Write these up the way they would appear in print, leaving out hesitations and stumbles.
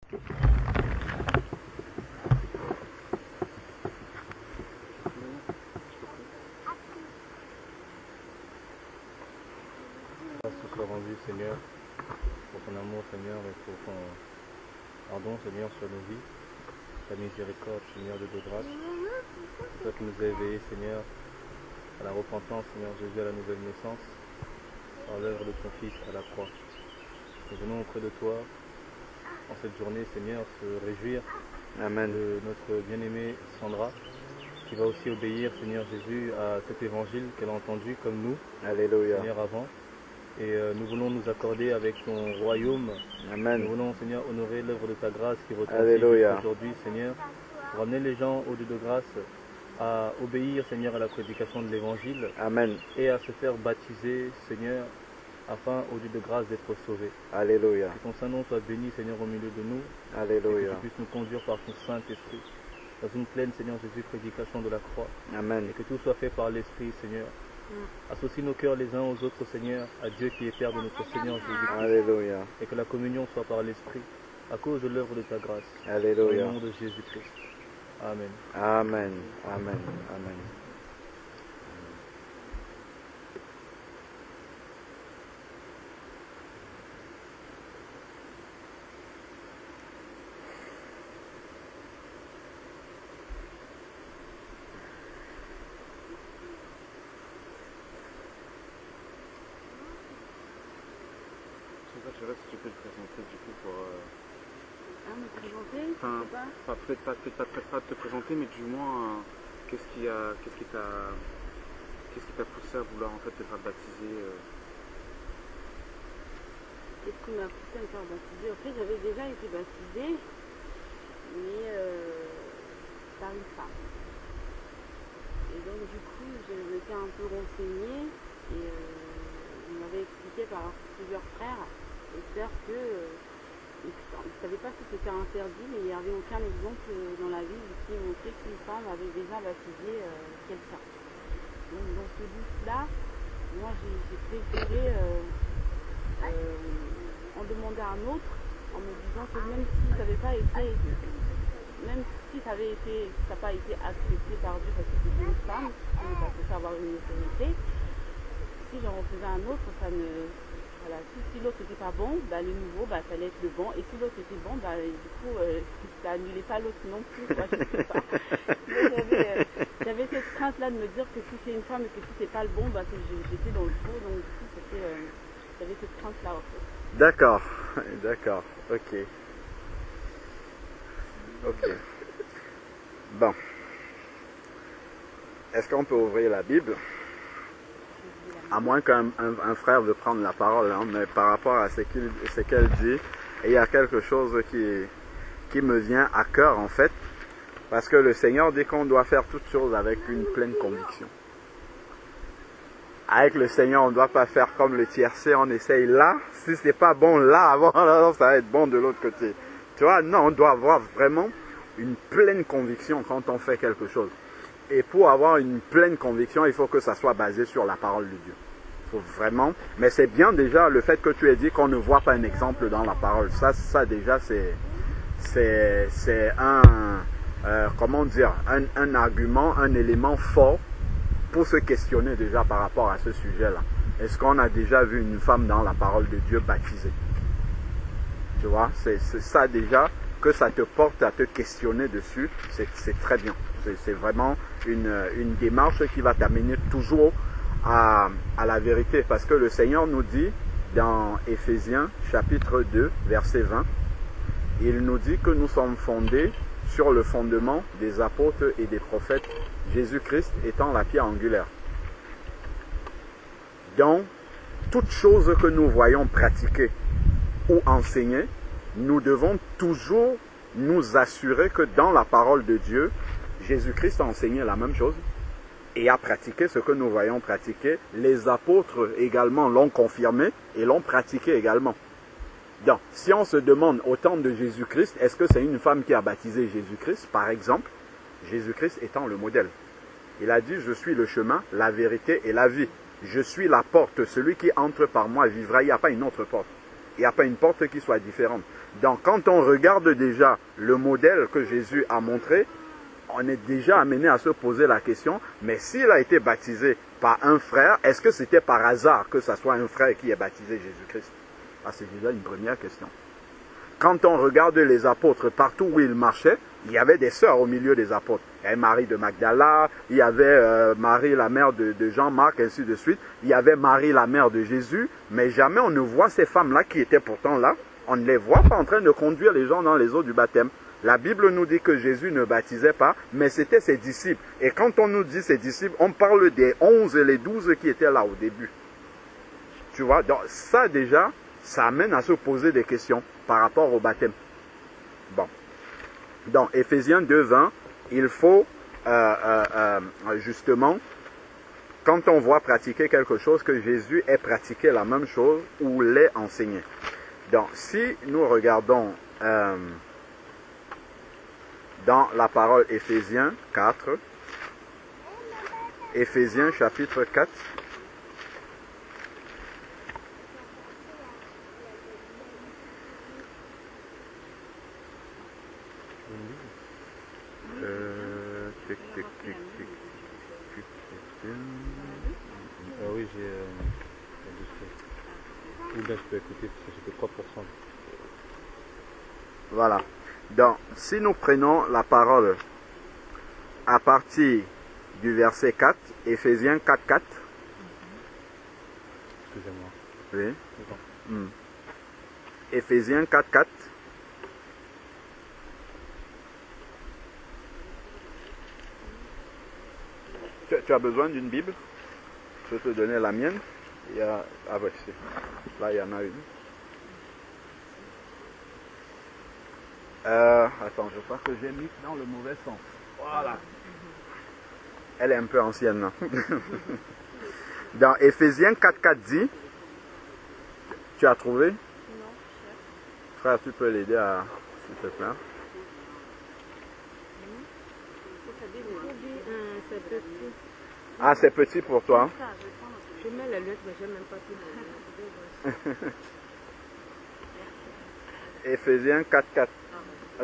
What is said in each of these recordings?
Tout soit rendu, Seigneur, pour ton amour, Seigneur, et pour ton pardon, Seigneur, sur nos vies, ta miséricorde, Seigneur, de grâce. C'est toi qui nous as éveillés, Seigneur, à la repentance, Seigneur Jésus, à la nouvelle naissance, par l'œuvre de ton Fils à la croix. Nous venons auprès de toi, en cette journée, Seigneur, se réjouir Amen. de notre bien-aimée Sandra, qui va aussi obéir, Seigneur Jésus, à cet évangile qu'elle a entendu, comme nous, Alléluia. Seigneur, avant. Et nous voulons nous accorder avec ton royaume. Amen. Nous voulons, Seigneur, honorer l'œuvre de ta grâce qui retentit Alléluia. aujourd'hui, Seigneur, pour amener les gens au Dieu de grâce à obéir, Seigneur, à la prédication de l'Évangile Amen. et à se faire baptiser, Seigneur, afin, au Dieu de grâce, d'être sauvés. Alléluia. Que ton Saint-Nom soit béni, Seigneur, au milieu de nous, et que Alléluia. tu puisses nous conduire par ton Saint-Esprit dans une pleine, Seigneur Jésus, prédication de la croix, Amen. et que tout soit fait par l'Esprit, Seigneur. Associe nos cœurs les uns aux autres, Seigneur, à Dieu qui est Père de notre Seigneur Jésus-Christ, Alléluia. et que la communion soit par l'Esprit, à cause de l'œuvre de ta grâce. Alléluia. Au nom de Jésus-Christ. Amen. Amen. Amen. Amen. Je sais pas si tu peux te présenter du coup pour... Me présenter, je Enfin, sais pas. peut-être pas te présenter, mais du moins, qu'est-ce qui t'a poussé à vouloir en fait te faire baptiser Qu'est-ce qui m'a poussé à me faire baptiser? En fait, j'avais déjà été baptisée, mais par une femme. Et donc, du coup, je m'étais un peu renseignée et on m'avait expliqué par plusieurs frères et sœurs que ils ne savaient pas si c'était interdit, mais il n'y avait aucun exemple dans la Bible qui montrait qu'une femme avait déjà baptisé quelqu'un. Donc, dans ce but-là, moi, j'ai préféré en demander à un autre, en me disant que même si ça n'avait pas été, même si ça n'a pas été accepté par Dieu parce que c'était une femme, qui n'est pas censée avoir une autorité, si j'en faisais un autre, ça ne... Voilà, si l'autre n'était pas bon, bah, le nouveau, bah, ça allait être le bon. Et si l'autre était bon, bah, du coup, ça annulait pas l'autre non plus. Quoi, je sais pas. J'avais cette crainte-là de me dire que si c'est une femme et que si c'est pas le bon, bah, que j'étais dans le faux. Donc, du coup, j'avais cette crainte-là. En fait. D'accord. D'accord. Ok. Ok. Bon. Est-ce qu'on peut ouvrir la Bible? À moins qu'un frère veut prendre la parole, hein, mais par rapport à ce qu'elle dit, il y a quelque chose qui me vient à cœur en fait, parce que le Seigneur dit qu'on doit faire toutes choses avec une pleine conviction. Avec le Seigneur, on ne doit pas faire comme le tiercé, on essaye là, si c'est pas bon là, avant, alors ça va être bon de l'autre côté. Tu vois, non, on doit avoir vraiment une pleine conviction quand on fait quelque chose. Et pour avoir une pleine conviction, il faut que ça soit basé sur la parole de Dieu. Il faut vraiment... Mais c'est bien déjà le fait que tu aies dit qu'on ne voit pas un exemple dans la parole. Ça déjà, c'est un... comment dire, un argument, un élément fort pour se questionner déjà par rapport à ce sujet-là. Est-ce qu'on a déjà vu une femme dans la parole de Dieu baptisée? Tu vois, c'est ça déjà, que ça te porte à te questionner dessus, c'est très bien. C'est vraiment une démarche qui va t'amener toujours à la vérité. Parce que le Seigneur nous dit dans Éphésiens chapitre 2, verset 20, il nous dit que nous sommes fondés sur le fondement des apôtres et des prophètes, Jésus-Christ étant la pierre angulaire. Donc, toute chose que nous voyons pratiquer ou enseigner, nous devons toujours nous assurer que dans la parole de Dieu, Jésus-Christ a enseigné la même chose et a pratiqué ce que nous voyons pratiquer. Les apôtres également l'ont confirmé et l'ont pratiqué également. Donc, si on se demande au temps de Jésus-Christ, est-ce que c'est une femme qui a baptisé Jésus-Christ, par exemple, Jésus-Christ étant le modèle. Il a dit, je suis le chemin, la vérité et la vie. Je suis la porte, celui qui entre par moi vivra, il n'y a pas une autre porte. Il n'y a pas une porte qui soit différente. Donc quand on regarde déjà le modèle que Jésus a montré, on est déjà amené à se poser la question, mais s'il a été baptisé par un frère, est-ce que c'était par hasard que ce soit un frère qui ait baptisé Jésus-Christ? Ah, c'est déjà une première question. Quand on regarde les apôtres, partout où ils marchaient, il y avait des sœurs au milieu des apôtres. Il y avait Marie de Magdala, il y avait Marie la mère de Jean-Marc, ainsi de suite. Il y avait Marie la mère de Jésus, mais jamais on ne voit ces femmes-là qui étaient pourtant là. On ne les voit pas en train de conduire les gens dans les eaux du baptême. La Bible nous dit que Jésus ne baptisait pas, mais c'était ses disciples. Et quand on nous dit ses disciples, on parle des 11 et les 12 qui étaient là au début. Tu vois, donc ça déjà, ça amène à se poser des questions par rapport au baptême. Bon. Dans Éphésiens 2:20, il faut justement, quand on voit pratiquer quelque chose, que Jésus ait pratiqué la même chose ou l'ait enseigné. Donc, si nous regardons dans la parole Éphésiens 4, Éphésiens chapitre 4, oui, j'ai... Ou bien je peux écouter parce que j'ai que 3%. Voilà. Donc, si nous prenons la parole à partir du verset 4, Éphésiens 4, 4. Excusez-moi. Oui. Éphésiens 4, 4. Tu as besoin d'une Bible? Je vais te donner la mienne. Il y a... Ah ouais, là il y en a une. Attends, je crois que j'ai mis dans le mauvais sens. Voilà. Elle est un peu ancienne là. Dans Éphésiens 4, 4 dit, tu as trouvé? Non. Frère, tu peux l'aider à... S'il te plaît. C'est petit. Ah, c'est petit pour toi. Je mets la lettre, mais je n'ai même pas tout. Éphésiens 4, 4.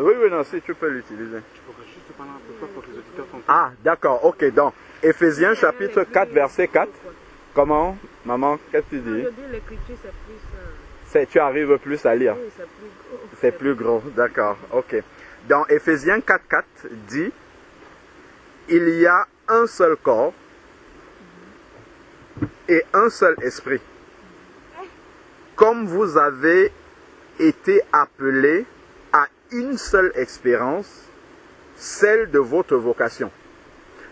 Oui, oui, non, si tu peux l'utiliser. Je pourrais juste parler un peu fort pour que les auditeurs t'entendent. Ah, d'accord, ok. Donc, Éphésiens chapitre 4, verset 4. Comment, maman, qu'est-ce que tu dis? Je dis l'écriture, c'est plus... Tu arrives plus à lire. Oui, c'est plus gros. C'est plus gros, d'accord, ok. Dans Éphésiens 4, 4 dit, il y a un seul corps et un seul esprit. Comme vous avez été appelés à une seule expérience, celle de votre vocation.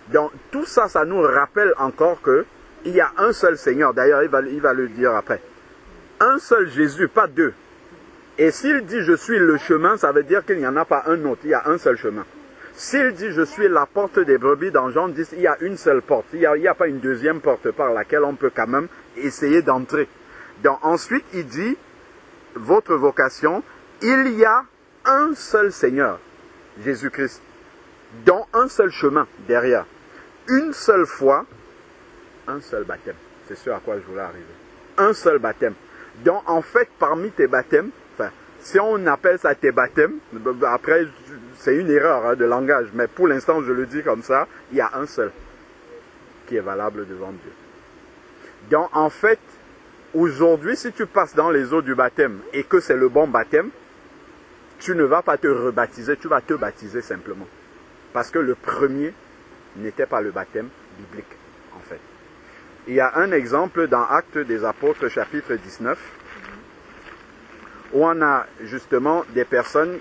Donc tout ça, ça nous rappelle encore que il y a un seul Seigneur. D'ailleurs, il va le dire après. Un seul Jésus, pas deux. Et s'il dit je suis le chemin, ça veut dire qu'il n'y en a pas un autre. Il y a un seul chemin. S'il dit je suis la porte des brebis, dans Jean 10, il y a une seule porte. Il n'y a pas une deuxième porte par laquelle on peut quand même essayer d'entrer. Donc ensuite, il dit, votre vocation, il y a un seul Seigneur, Jésus-Christ, dont un seul chemin derrière. Une seule foi, un seul baptême. C'est ce à quoi je voulais arriver. Un seul baptême. Donc en fait, parmi tes baptêmes, si on appelle ça tes baptêmes, après c'est une erreur de langage, mais pour l'instant je le dis comme ça, il y a un seul qui est valable devant Dieu. Donc en fait, aujourd'hui si tu passes dans les eaux du baptême et que c'est le bon baptême, tu ne vas pas te rebaptiser, tu vas te baptiser simplement. Parce que le premier n'était pas le baptême biblique en fait. Il y a un exemple dans Actes des Apôtres chapitre 19, où on a justement des personnes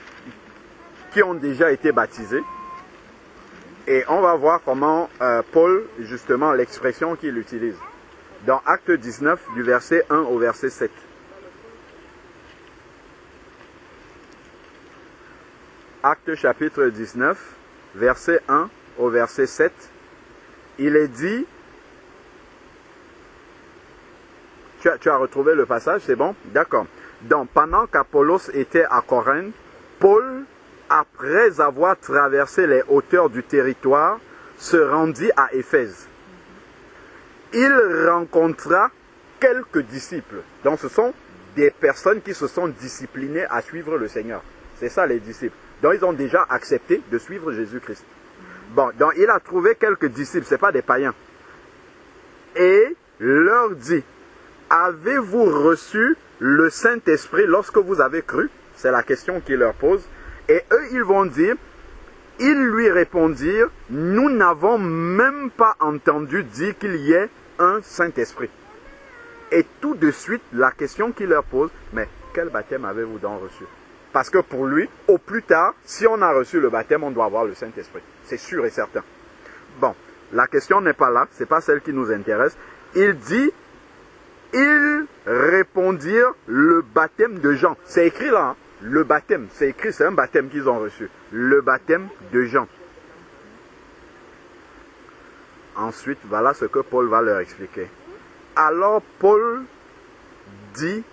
qui ont déjà été baptisées. Et on va voir comment Paul, justement, l'expression qu'il utilise. Dans Acte 19, du verset 1 au verset 7. Acte chapitre 19, verset 1 au verset 7. Il est dit... Tu as retrouvé le passage, c'est bon? D'accord. Donc, pendant qu'Apollos était à Corinthe, Paul, après avoir traversé les hauteurs du territoire, se rendit à Éphèse. Il rencontra quelques disciples. Donc, ce sont des personnes qui se sont disciplinées à suivre le Seigneur. C'est ça les disciples. Donc ils ont déjà accepté de suivre Jésus-Christ. Bon, donc il a trouvé quelques disciples, ce n'est pas des païens. Et leur dit, avez-vous reçu le Saint-Esprit lorsque vous avez cru? C'est la question qu'il leur pose. Et eux, ils vont dire, ils lui répondirent, nous n'avons même pas entendu dire qu'il y ait un Saint-Esprit. Et tout de suite, la question qu'il leur pose, mais quel baptême avez-vous donc reçu? Parce que pour lui, au plus tard, si on a reçu le baptême, on doit avoir le Saint-Esprit. C'est sûr et certain. Bon, la question n'est pas là, ce n'est pas celle qui nous intéresse. Il dit, ils répondirent le baptême de Jean. C'est écrit là, hein? Le baptême, c'est écrit, c'est un baptême qu'ils ont reçu. Le baptême de Jean. Ensuite, voilà ce que Paul va leur expliquer. Alors Paul dit,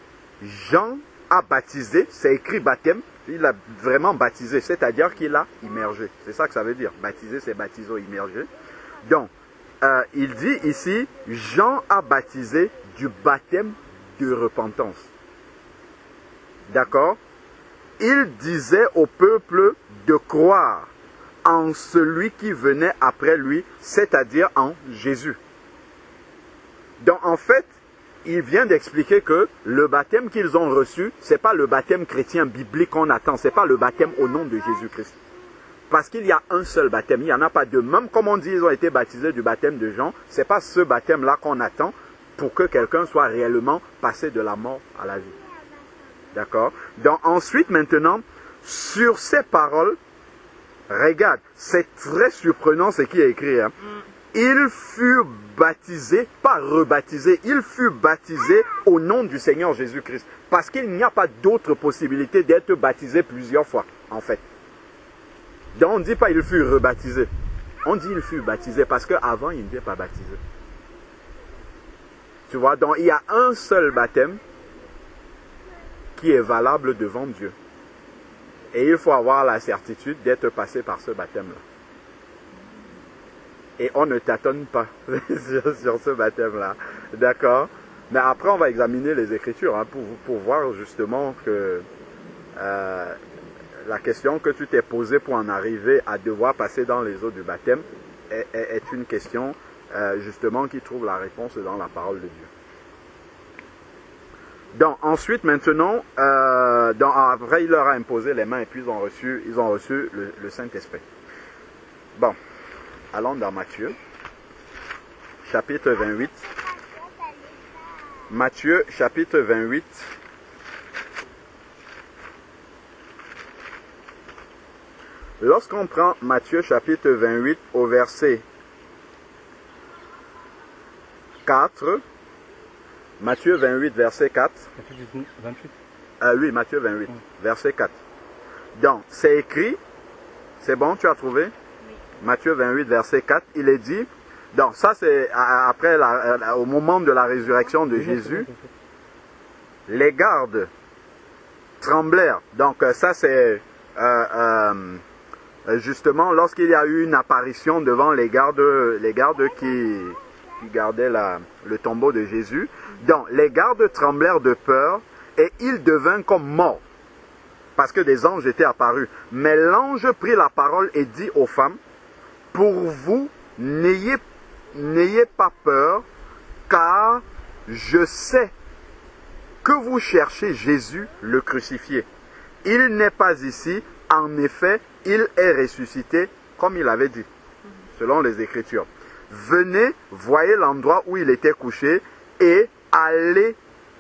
Jean a baptisé, c'est écrit baptême, il a vraiment baptisé, c'est-à-dire qu'il a immergé. C'est ça que ça veut dire. Baptiser, c'est baptiser, immerger. Donc, il dit ici, Jean a baptisé du baptême de repentance. D'accord? Il disait au peuple de croire en celui qui venait après lui, c'est-à-dire en Jésus. Donc en fait, il vient d'expliquer que le baptême qu'ils ont reçu, ce n'est pas le baptême chrétien biblique qu'on attend, ce n'est pas le baptême au nom de Jésus-Christ. Parce qu'il y a un seul baptême, il n'y en a pas deux. Même comme on dit, ils ont été baptisés du baptême de Jean, ce n'est pas ce baptême-là qu'on attend pour que quelqu'un soit réellement passé de la mort à la vie. D'accord? Donc ensuite, maintenant, sur ces paroles, regarde, c'est très surprenant ce qui est écrit. Hein. Il fut baptisé, pas rebaptisé, il fut baptisé au nom du Seigneur Jésus-Christ. Parce qu'il n'y a pas d'autre possibilité d'être baptisé plusieurs fois, en fait. Donc on ne dit pas il fut rebaptisé. On dit il fut baptisé parce qu'avant il n'était pas baptisé. Tu vois, donc il y a un seul baptême qui est valable devant Dieu. Et il faut avoir la certitude d'être passé par ce baptême-là. Et on ne tâtonne pas sur ce baptême-là. D'accord? Mais après, on va examiner les Écritures hein, pour voir justement que la question que tu t'es posée pour en arriver à devoir passer dans les eaux du baptême est une question justement qui trouve la réponse dans la parole de Dieu. Donc ensuite maintenant, après il leur a imposé les mains et puis ils ont reçu le Saint-Esprit. Bon, allons dans Matthieu, chapitre 28. Matthieu, chapitre 28. Lorsqu'on prend Matthieu, chapitre 28, au verset 4, Matthieu 28, verset 4. Matthieu 28 oui, Matthieu 28, verset 4. Donc, c'est écrit, c'est bon, tu as trouvé? Oui. Matthieu 28, verset 4, il est dit, donc ça c'est après, au moment de la résurrection de Jésus, les gardes tremblèrent. Donc ça c'est justement lorsqu'il y a eu une apparition devant les gardes qui gardaient le tombeau de Jésus. Donc les gardes tremblèrent de peur et ils devinrent comme morts parce que des anges étaient apparus. Mais l'ange prit la parole et dit aux femmes, pour vous, n'ayez pas peur, car je sais que vous cherchez Jésus le crucifié. Il n'est pas ici, en effet, il est ressuscité, comme il avait dit, selon les Écritures. Venez, voyez l'endroit où il était couché, et allez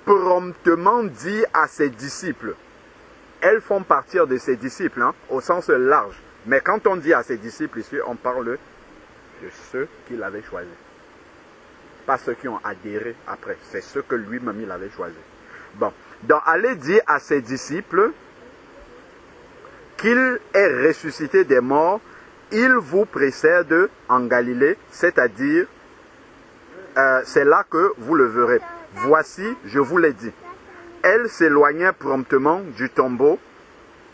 promptement dire à ses disciples. Elles font partir de ses disciples, hein, au sens large. Mais quand on dit à ses disciples ici, on parle de ceux qu'il avait choisis. Pas ceux qui ont adhéré après. C'est ceux que lui-même il avait choisis. Bon. Donc, allez dire à ses disciples qu'il est ressuscité des morts. Il vous précède en Galilée, c'est-à-dire, c'est là que vous le verrez. Voici, je vous l'ai dit. Elle s'éloignait promptement du tombeau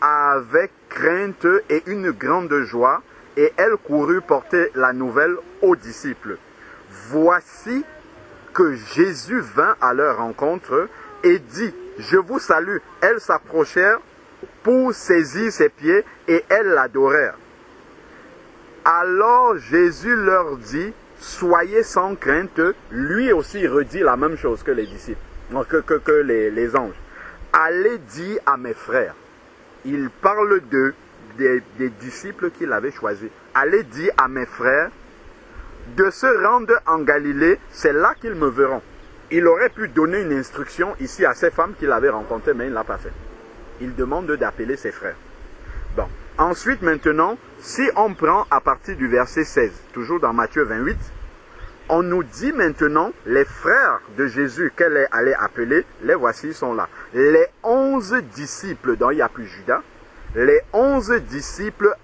avec crainte et une grande joie, et elle courut porter la nouvelle aux disciples. Voici que Jésus vint à leur rencontre et dit je vous salue. Elles s'approchèrent pour saisir ses pieds et elles l'adorèrent. Alors Jésus leur dit, soyez sans crainte. Lui aussi redit la même chose que les disciples, que les anges. Allez dire à mes frères. Il parle des disciples qu'il avait choisis. Allez dire à mes frères de se rendre en Galilée, c'est là qu'ils me verront. Il aurait pu donner une instruction ici à ces femmes qu'il avait rencontrées, mais il ne l'a pas fait. Il demande d'appeler ses frères. Bon. Ensuite, maintenant, si on prend à partir du verset 16, toujours dans Matthieu 28, on nous dit maintenant, les frères de Jésus qu'elle est allée appeler, les voici, sont là. Les 11 disciples, dont il n'y a plus Judas, les 11 disciples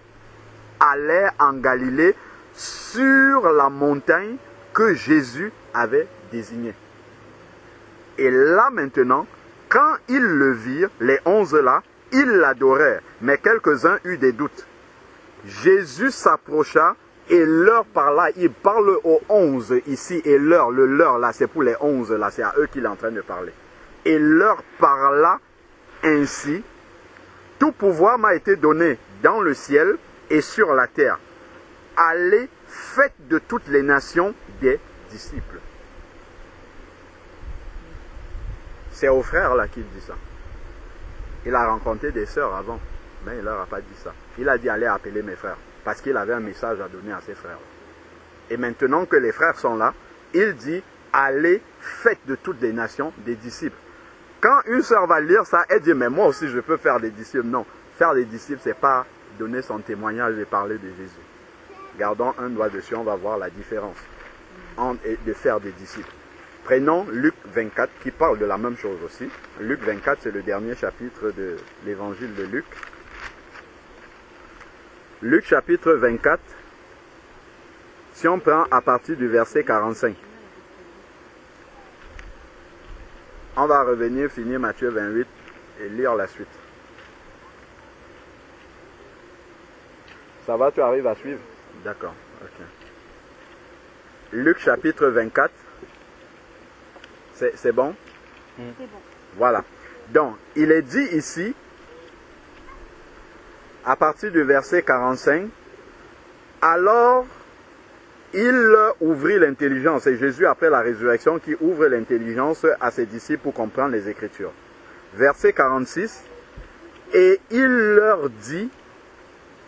allèrent en Galilée sur la montagne que Jésus avait désignée. Et là maintenant, quand ils le virent, les 11 là, ils l'adorèrent, mais quelques-uns eurent des doutes. Jésus s'approcha et leur parla. Il parle aux 11 ici, et le leur là, c'est pour les 11 là, c'est à eux qu'il est en train de parler. Et leur parla ainsi, tout pouvoir m'a été donné dans le ciel et sur la terre. Allez, faites de toutes les nations des disciples. C'est aux frères là qu'il dit ça. Il a rencontré des sœurs avant, mais il ne leur a pas dit ça. Il a dit allez appeler mes frères, parce qu'il avait un message à donner à ses frères. Et maintenant que les frères sont là, il dit allez, faites de toutes les nations des disciples. Quand une sœur va lire ça, elle dit mais moi aussi je peux faire des disciples. Non, faire des disciples, c'est pas donner son témoignage et parler de Jésus. Gardons un doigt dessus, on va voir la différence de faire des disciples. Prenons Luc 24 qui parle de la même chose aussi. Luc 24, c'est le dernier chapitre de l'évangile de Luc. Luc chapitre 24, si on prend à partir du verset 45. On va revenir, finir Matthieu 28 et lire la suite. Ça va, tu arrives à suivre? D'accord, ok. Luc chapitre 24. C'est bon? C'est bon. Voilà. Donc, il est dit ici, à partir du verset 45, alors il ouvrit l'intelligence. C'est Jésus après la résurrection qui ouvre l'intelligence à ses disciples pour comprendre les Écritures. Verset 46, et il leur dit,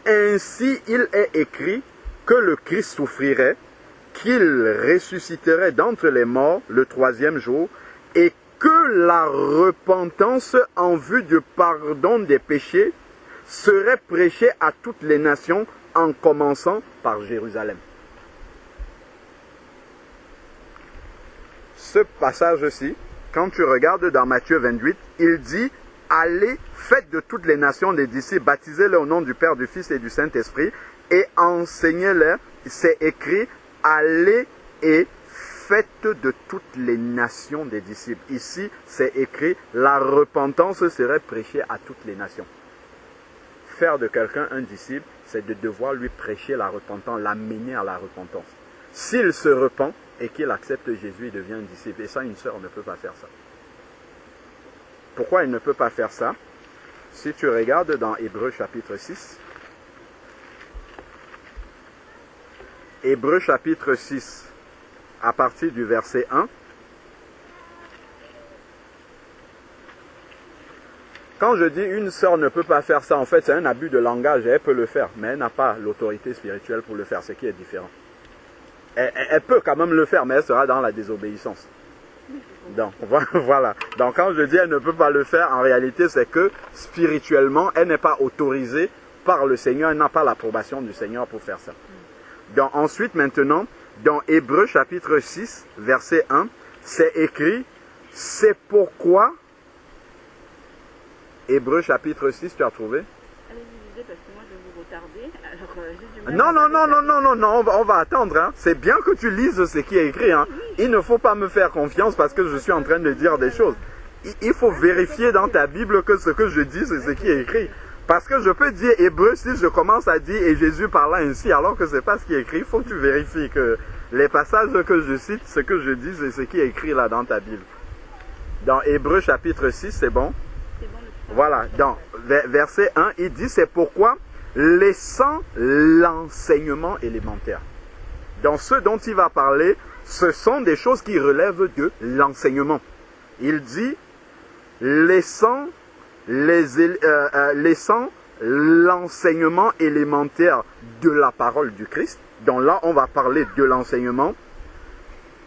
ainsi il est écrit que le Christ souffrirait, qu'il ressusciterait d'entre les morts le troisième jour, et que la repentance en vue du pardon des péchés serait prêchée à toutes les nations, en commençant par Jérusalem. Ce passage-ci, quand tu regardes dans Matthieu 28, il dit « Allez, faites de toutes les nations des disciples, baptisez-les au nom du Père, du Fils et du Saint-Esprit, et enseignez-les. » C'est écrit « Allez et faites de toutes les nations des disciples. » Ici, c'est écrit « La repentance serait prêchée à toutes les nations. » Faire de quelqu'un un disciple, c'est de devoir lui prêcher la repentance, l'amener à la repentance. S'il se repent et qu'il accepte Jésus, il devient un disciple. Et ça, une sœur ne peut pas faire ça. Pourquoi il ne peut pas faire ça? Si tu regardes dans Hébreux chapitre 6, Hébreux chapitre 6, à partir du verset 1, quand je dis une sœur ne peut pas faire ça, en fait c'est un abus de langage, elle peut le faire, mais elle n'a pas l'autorité spirituelle pour le faire, ce qui est différent. Elle peut quand même le faire, mais elle sera dans la désobéissance. Donc voilà. Donc quand je dis elle ne peut pas le faire, en réalité c'est que spirituellement, elle n'est pas autorisée par le Seigneur, elle n'a pas l'approbation du Seigneur pour faire ça. Donc ensuite maintenant, dans Hébreux chapitre 6, verset 1, c'est écrit, c'est pourquoi, Hébreux chapitre 6, tu as trouvé? Allez-y, lisez parce que moi je vais vous retarder. Alors, Non, on va attendre. Hein. C'est bien que tu lises ce qui est écrit. Hein. Il ne faut pas me faire confiance parce que je suis en train de dire des choses. Il faut vérifier dans ta Bible que ce que je dis, c'est ce qui est écrit. Parce que je peux dire Hébreu si je commence à dire et Jésus parla ainsi alors que ce n'est pas ce qui est écrit. Il faut que tu vérifies que les passages que je cite, ce que je dis, c'est ce qui est écrit là dans ta Bible. Dans Hébreux chapitre 6, c'est bon? C'est bon, Voilà, dans verset 1, il dit, c'est pourquoi, laissant l'enseignement élémentaire. Dans ce dont il va parler, ce sont des choses qui relèvent de l'enseignement. Il dit, laissant l'enseignement élémentaire de la parole du Christ. Donc là, on va parler de l'enseignement.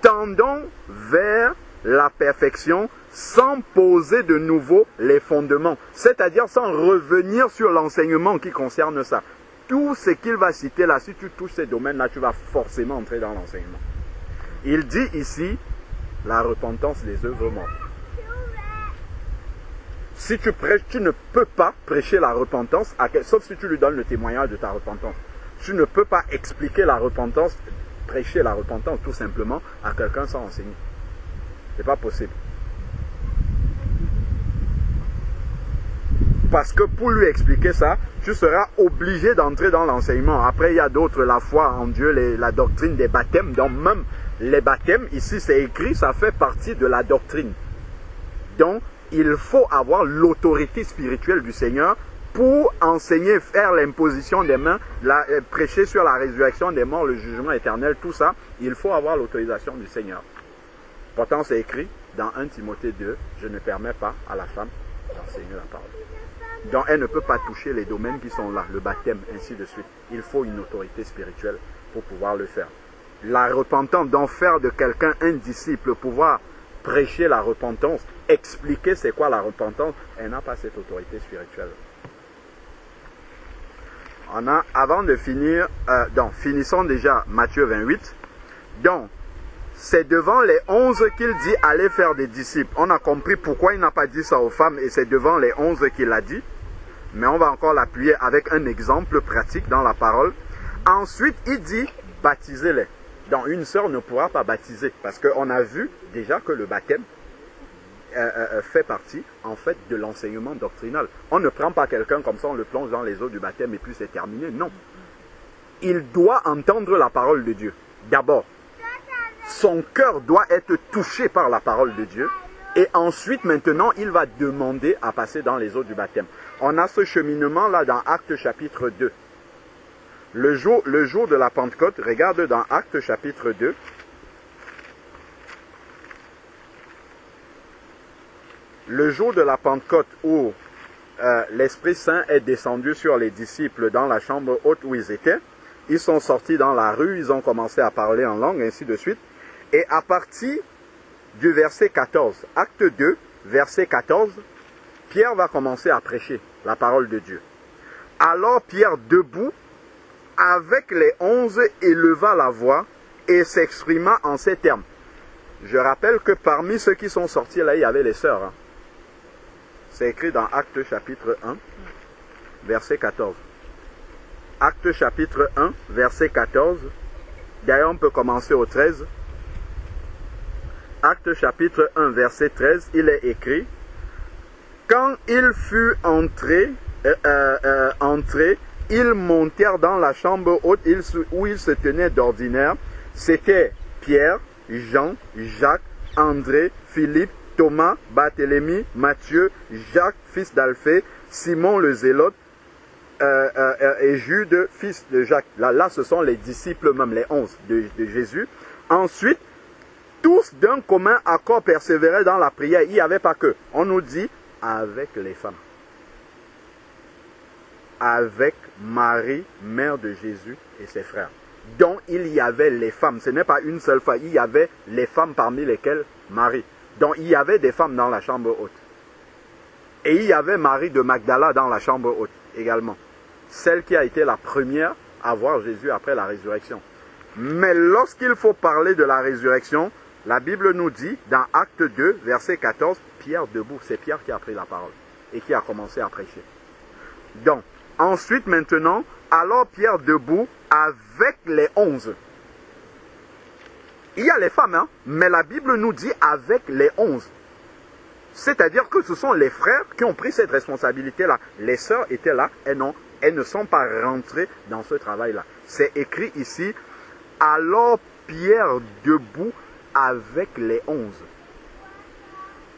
Tendons vers la perfection sans poser de nouveau les fondements. C'est-à-dire sans revenir sur l'enseignement qui concerne ça. Tout ce qu'il va citer là, si tu touches ces domaines-là, tu vas forcément entrer dans l'enseignement. Il dit ici, la repentance des œuvres mortes. Si tu prêches, tu ne peux pas prêcher la repentance, sauf si tu lui donnes le témoignage de ta repentance. Tu ne peux pas expliquer la repentance, prêcher la repentance tout simplement à quelqu'un sans enseigner. Ce n'est pas possible. Parce que pour lui expliquer ça, tu seras obligé d'entrer dans l'enseignement. Après, il y a d'autres, la foi en Dieu, la doctrine des baptêmes. Donc même les baptêmes, ici c'est écrit, ça fait partie de la doctrine. Donc, il faut avoir l'autorité spirituelle du Seigneur pour enseigner, faire l'imposition des mains, prêcher sur la résurrection des morts, le jugement éternel, tout ça. Il faut avoir l'autorisation du Seigneur. Pourtant, c'est écrit dans 1 Timothée 2, je ne permets pas à la femme d'enseigner la parole. Donc, elle ne peut pas toucher les domaines qui sont là, le baptême, ainsi de suite. Il faut une autorité spirituelle pour pouvoir le faire. La repentance, donc faire de quelqu'un un disciple, pouvoir prêcher la repentance, expliquer c'est quoi la repentance, elle n'a pas cette autorité spirituelle. Avant de finir, finissons déjà Matthieu 28. Donc, c'est devant les 11 qu'il dit allez faire des disciples. On a compris pourquoi il n'a pas dit ça aux femmes et c'est devant les 11 qu'il a dit. Mais on va encore l'appuyer avec un exemple pratique dans la parole. Ensuite, il dit baptisez-les. Donc, une sœur ne pourra pas baptiser parce qu'on a vu déjà que le baptême fait partie en fait de l'enseignement doctrinal. On ne prend pas quelqu'un comme ça, on le plonge dans les eaux du baptême et puis c'est terminé. Non. Il doit entendre la parole de Dieu. D'abord, son cœur doit être touché par la parole de Dieu. Et ensuite, maintenant, il va demander à passer dans les eaux du baptême. On a ce cheminement-là dans Actes chapitre 2. Le jour de la Pentecôte, regarde dans Actes chapitre 2. Le jour de la Pentecôte où l'Esprit Saint est descendu sur les disciples dans la chambre haute où ils étaient, ils sont sortis dans la rue, ils ont commencé à parler en langue, ainsi de suite. Et à partir du verset 14, acte 2, verset 14, Pierre va commencer à prêcher la parole de Dieu. Alors Pierre, debout, avec les 11, éleva la voix et s'exprima en ces termes. Je rappelle que parmi ceux qui sont sortis là, il y avait les sœurs. Hein. C'est écrit dans Actes chapitre 1, verset 14. Actes chapitre 1, verset 14. D'ailleurs, on peut commencer au 13. Actes chapitre 1, verset 13, il est écrit « Quand il fut entré, ils montèrent dans la chambre haute où ils se tenaient d'ordinaire. C'était Pierre, Jean, Jacques, André, Philippe, Thomas, Barthélemy, Matthieu, Jacques, fils d'Alphée, Simon le Zélote, et Jude, fils de Jacques. » Là, ce sont les disciples même, les 11 de Jésus. Ensuite, tous d'un commun accord persévéraient dans la prière. Il n'y avait pas que. On nous dit avec les femmes. Avec Marie, mère de Jésus et ses frères. Donc il y avait les femmes. Ce n'est pas une seule fois. Il y avait les femmes parmi lesquelles Marie. Donc il y avait des femmes dans la chambre haute. Et il y avait Marie de Magdala dans la chambre haute également. Celle qui a été la première à voir Jésus après la résurrection. Mais lorsqu'il faut parler de la résurrection, la Bible nous dit, dans Acte 2, verset 14, Pierre debout, c'est Pierre qui a pris la parole et qui a commencé à prêcher. Donc, ensuite maintenant, alors Pierre debout avec les 11. Il y a les femmes, hein, mais la Bible nous dit avec les 11. C'est-à-dire que ce sont les frères qui ont pris cette responsabilité-là. Les sœurs étaient là et non, elles ne sont pas rentrées dans ce travail-là. C'est écrit ici, alors Pierre debout avec les 11.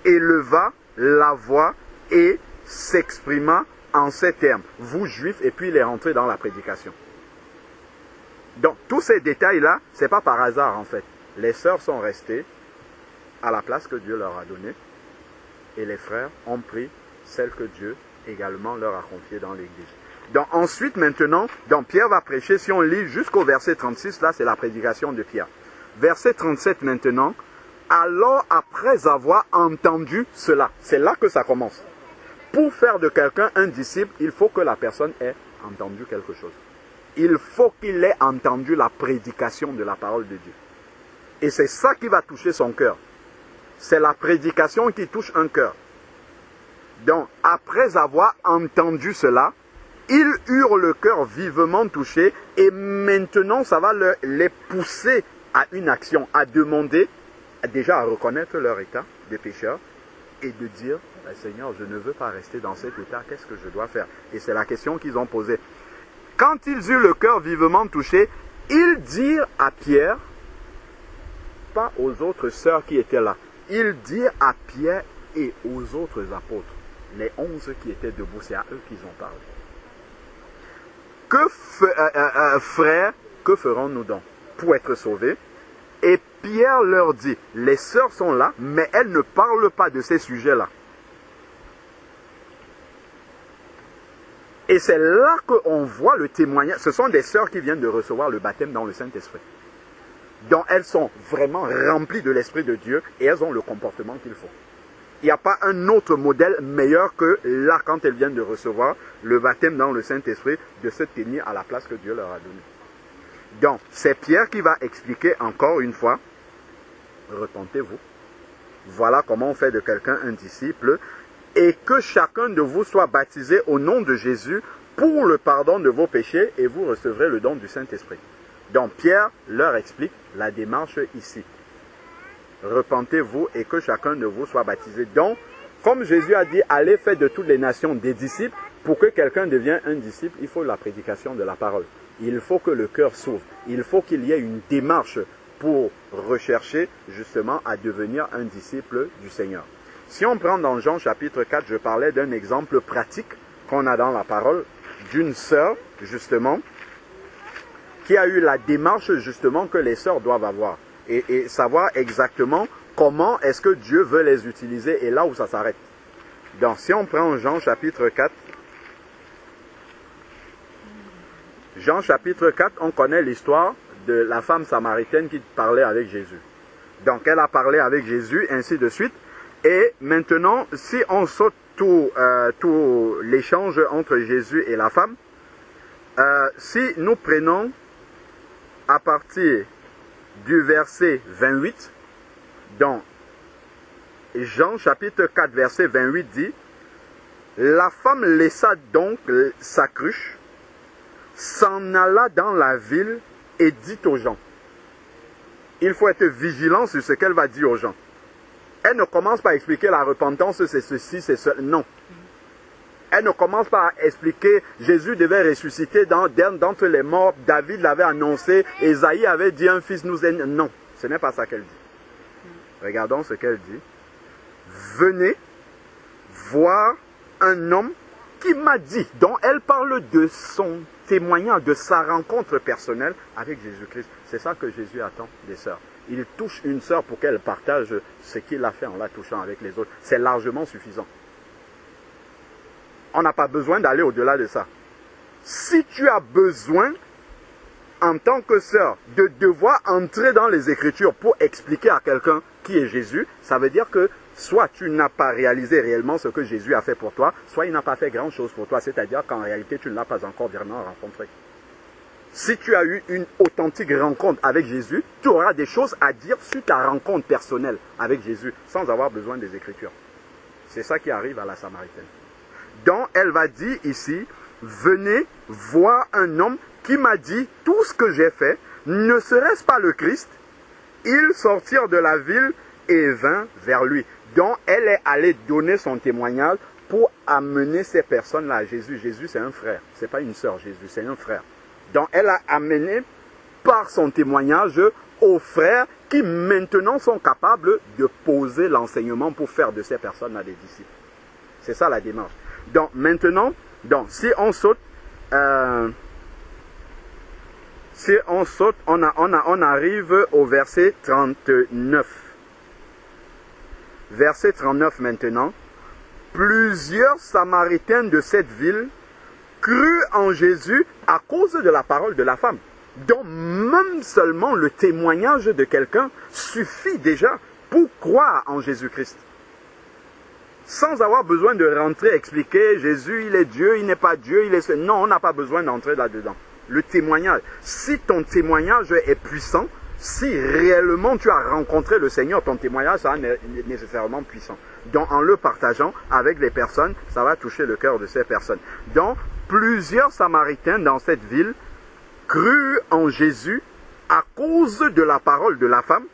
éleva la voix et s'exprima en ces termes. Vous juifs, et puis il est rentré dans la prédication. Donc tous ces détails-là, ce n'est pas par hasard en fait. Les sœurs sont restées à la place que Dieu leur a donnée et les frères ont pris celle que Dieu également leur a confiée dans l'église. Donc ensuite maintenant, donc Pierre va prêcher, si on lit jusqu'au verset 36, là c'est la prédication de Pierre. Verset 37 maintenant, alors après avoir entendu cela, c'est là que ça commence. Pour faire de quelqu'un un disciple, il faut que la personne ait entendu quelque chose. Il faut qu'il ait entendu la prédication de la parole de Dieu. Et c'est ça qui va toucher son cœur. C'est la prédication qui touche un cœur. Donc, après avoir entendu cela, ils eurent le cœur vivement touché et maintenant, ça va les pousser à une action, à demander, déjà à reconnaître leur état de pécheur et de dire, Seigneur, je ne veux pas rester dans cet état, qu'est-ce que je dois faire? Et c'est la question qu'ils ont posée. Quand ils eurent le cœur vivement touché, ils dirent à Pierre, pas aux autres sœurs qui étaient là, ils dirent à Pierre et aux autres apôtres, les 11 qui étaient debout, c'est à eux qu'ils ont parlé. Frères, que ferons-nous donc pour être sauvés? Et Pierre leur dit, les sœurs sont là, mais elles ne parlent pas de ces sujets-là. Et c'est là qu'on voit le témoignage. Ce sont des sœurs qui viennent de recevoir le baptême dans le Saint-Esprit. Donc elles sont vraiment remplies de l'Esprit de Dieu et elles ont le comportement qu'il faut. Il n'y a pas un autre modèle meilleur que là, quand elles viennent de recevoir le baptême dans le Saint-Esprit, de se tenir à la place que Dieu leur a donnée. Donc, c'est Pierre qui va expliquer encore une fois, repentez-vous, voilà comment on fait de quelqu'un un disciple, et que chacun de vous soit baptisé au nom de Jésus pour le pardon de vos péchés, et vous recevrez le don du Saint-Esprit. Donc, Pierre leur explique la démarche ici. Repentez-vous et que chacun de vous soit baptisé. Donc, comme Jésus a dit, allez faire de toutes les nations des disciples. Pour que quelqu'un devienne un disciple, il faut la prédication de la parole. Il faut que le cœur s'ouvre. Il faut qu'il y ait une démarche pour rechercher justement à devenir un disciple du Seigneur. Si on prend dans Jean chapitre 4, je parlais d'un exemple pratique qu'on a dans la parole d'une sœur justement qui a eu la démarche justement que les sœurs doivent avoir. Et savoir exactement comment est-ce que Dieu veut les utiliser et là où ça s'arrête. Donc si on prend Jean chapitre 4, Jean chapitre 4, on connaît l'histoire de la femme samaritaine qui parlait avec Jésus. Donc elle a parlé avec Jésus, ainsi de suite. Et maintenant, si on saute tout l'échange entre Jésus et la femme, si nous prenons à partir du verset 28, dans Jean chapitre 4, verset 28 dit, la femme laissa donc sa cruche, s'en alla dans la ville et dit aux gens. Il faut être vigilant sur ce qu'elle va dire aux gens. Elle ne commence pas à expliquer la repentance, c'est ceci, c'est cela. Non. Elle ne commence pas à expliquer Jésus devait ressusciter d'entre les morts. David l'avait annoncé. Ésaïe avait dit un fils nous est... Non, ce n'est pas ça qu'elle dit. Regardons ce qu'elle dit. Venez voir un homme qui m'a dit. Donc elle parle de son témoignage, de sa rencontre personnelle avec Jésus-Christ. C'est ça que Jésus attend des sœurs. Il touche une sœur pour qu'elle partage ce qu'il a fait en la touchant avec les autres. C'est largement suffisant. On n'a pas besoin d'aller au-delà de ça. Si tu as besoin, en tant que sœur, de devoir entrer dans les Écritures pour expliquer à quelqu'un qui est Jésus, ça veut dire que soit tu n'as pas réalisé réellement ce que Jésus a fait pour toi, soit il n'a pas fait grand-chose pour toi, c'est-à-dire qu'en réalité, tu ne l'as pas encore vraiment rencontré. Si tu as eu une authentique rencontre avec Jésus, tu auras des choses à dire sur ta rencontre personnelle avec Jésus, sans avoir besoin des Écritures. C'est ça qui arrive à la Samaritaine. Donc, elle va dire ici, venez voir un homme qui m'a dit tout ce que j'ai fait, ne serait-ce pas le Christ? Ils sortirent de la ville et vinrent vers lui. Donc, elle est allée donner son témoignage pour amener ces personnes-là à Jésus. Jésus, c'est un frère, ce n'est pas une sœur, Jésus, c'est un frère. Donc, elle a amené par son témoignage aux frères qui maintenant sont capables de poser l'enseignement pour faire de ces personnes-là des disciples. C'est ça la démarche. Donc maintenant, si on saute, on arrive au verset 39. Verset 39 maintenant. Plusieurs Samaritains de cette ville crurent en Jésus à cause de la parole de la femme. Donc même seulement le témoignage de quelqu'un suffit déjà pour croire en Jésus-Christ. Sans avoir besoin de rentrer expliquer Jésus, il est Dieu, il n'est pas Dieu, il est... Non, on n'a pas besoin d'entrer là-dedans. Le témoignage. Si ton témoignage est puissant, si réellement tu as rencontré le Seigneur, ton témoignage sera nécessairement puissant. Donc en le partageant avec les personnes, ça va toucher le cœur de ces personnes. Donc plusieurs Samaritains dans cette ville crurent en Jésus à cause de la parole de la femme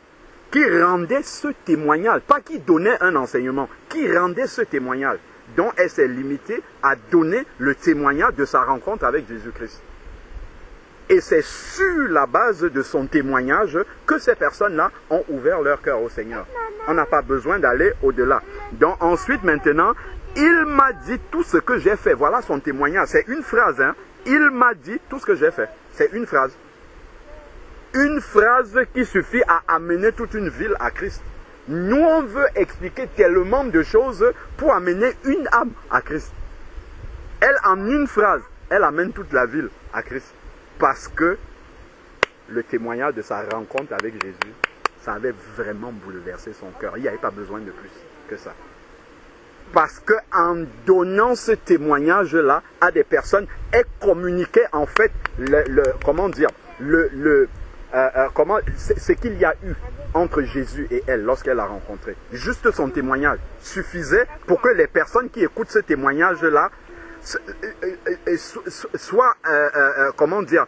qui rendait ce témoignage, pas qui donnait un enseignement, qui rendait ce témoignage. Donc elle s'est limitée à donner le témoignage de sa rencontre avec Jésus-Christ. Et c'est sur la base de son témoignage que ces personnes-là ont ouvert leur cœur au Seigneur. On n'a pas besoin d'aller au-delà. Donc ensuite maintenant, il m'a dit tout ce que j'ai fait. Voilà son témoignage. C'est une phrase. Hein? Il m'a dit tout ce que j'ai fait. C'est une phrase. Une phrase qui suffit à amener toute une ville à Christ. Nous, on veut expliquer tellement de choses pour amener une âme à Christ. Elle, en une phrase, elle amène toute la ville à Christ. Parce que le témoignage de sa rencontre avec Jésus, ça avait vraiment bouleversé son cœur. Il n'y avait pas besoin de plus que ça. Parce qu'en donnant ce témoignage-là à des personnes, elle communiquait en fait ce qu'il y a eu entre Jésus et elle lorsqu'elle l'a rencontré. Juste son témoignage suffisait pour que les personnes qui écoutent ce témoignage-là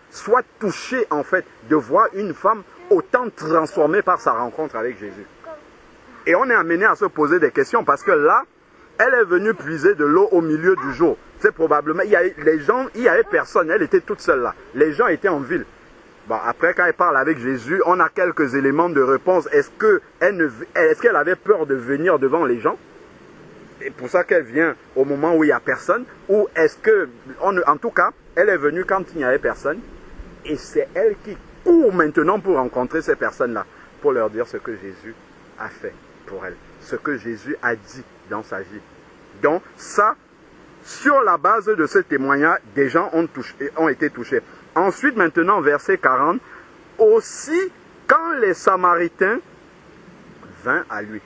soient touchées en fait de voir une femme autant transformée par sa rencontre avec Jésus. Et on est amené à se poser des questions parce que là, elle est venue puiser de l'eau au milieu du jour. C'est probablement, il y avait personne, elle était toute seule là. Les gens étaient en ville. Bon, après, quand elle parle avec Jésus, on a quelques éléments de réponse. Est-ce qu'elle avait peur de venir devant les gens? C'est pour ça qu'elle vient au moment où il n'y a personne? Ou est-ce que, en tout cas, elle est venue quand il n'y avait personne? Et c'est elle qui court maintenant pour rencontrer ces personnes-là, pour leur dire ce que Jésus a fait pour elle, ce que Jésus a dit dans sa vie. Donc ça, sur la base de ce témoignage, des gens ont été touchés. Ensuite, maintenant, verset 40, aussi quand les Samaritains vinrent à lui.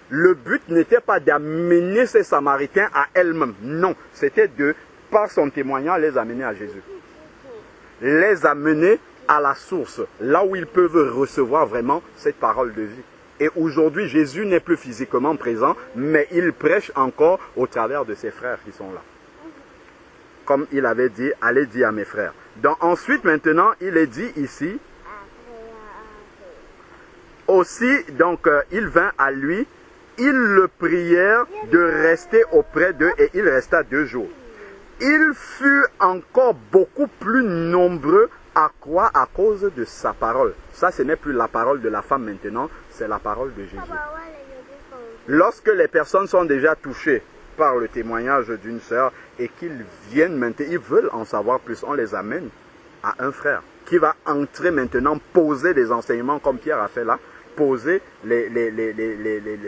Le but n'était pas d'amener ces Samaritains à elles-mêmes. Non, c'était de, par son témoignage, les amener à Jésus. Les amener à la source, là où ils peuvent recevoir vraiment cette parole de vie. Et aujourd'hui, Jésus n'est plus physiquement présent, mais il prêche encore au travers de ses frères qui sont là. Comme il avait dit, allez dire à mes frères. Donc ensuite, maintenant, il est dit ici, aussi, donc, il vint à lui, ils le prièrent de rester auprès d'eux et il resta 2 jours. Il fut encore beaucoup plus nombreux à croire à cause de sa parole. Ça, ce n'est plus la parole de la femme maintenant, c'est la parole de Jésus. Lorsque les personnes sont déjà touchées par le témoignage d'une sœur et qu'ils viennent maintenant, ils veulent en savoir plus, on les amène à un frère qui va entrer maintenant, poser des enseignements comme Pierre a fait là, poser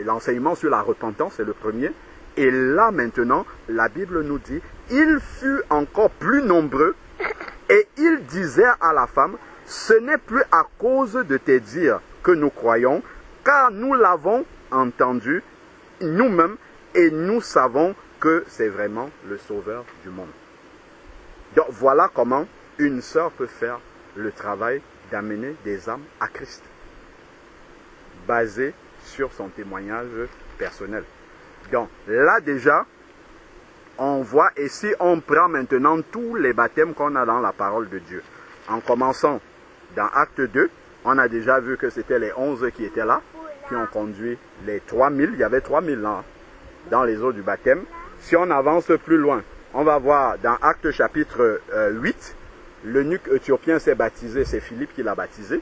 l'enseignement sur la repentance, c'est le premier. Et là maintenant, la Bible nous dit, il fut encore plus nombreux et il disait à la femme, ce n'est plus à cause de tes dires que nous croyons, car nous l'avons entendu nous-mêmes et nous savons que c'est vraiment le Sauveur du monde. Donc voilà comment une sœur peut faire le travail d'amener des âmes à Christ, basé sur son témoignage personnel. Donc là déjà, on voit, et si on prend maintenant tous les baptêmes qu'on a dans la parole de Dieu, en commençant dans Acte 2, on a déjà vu que c'était les 11 qui étaient là, qui ont conduit les 3000, il y avait 3000 là, dans les eaux du baptême. Si on avance plus loin, on va voir dans Acte chapitre 8, l'eunuque éthiopien s'est baptisé, c'est Philippe qui l'a baptisé.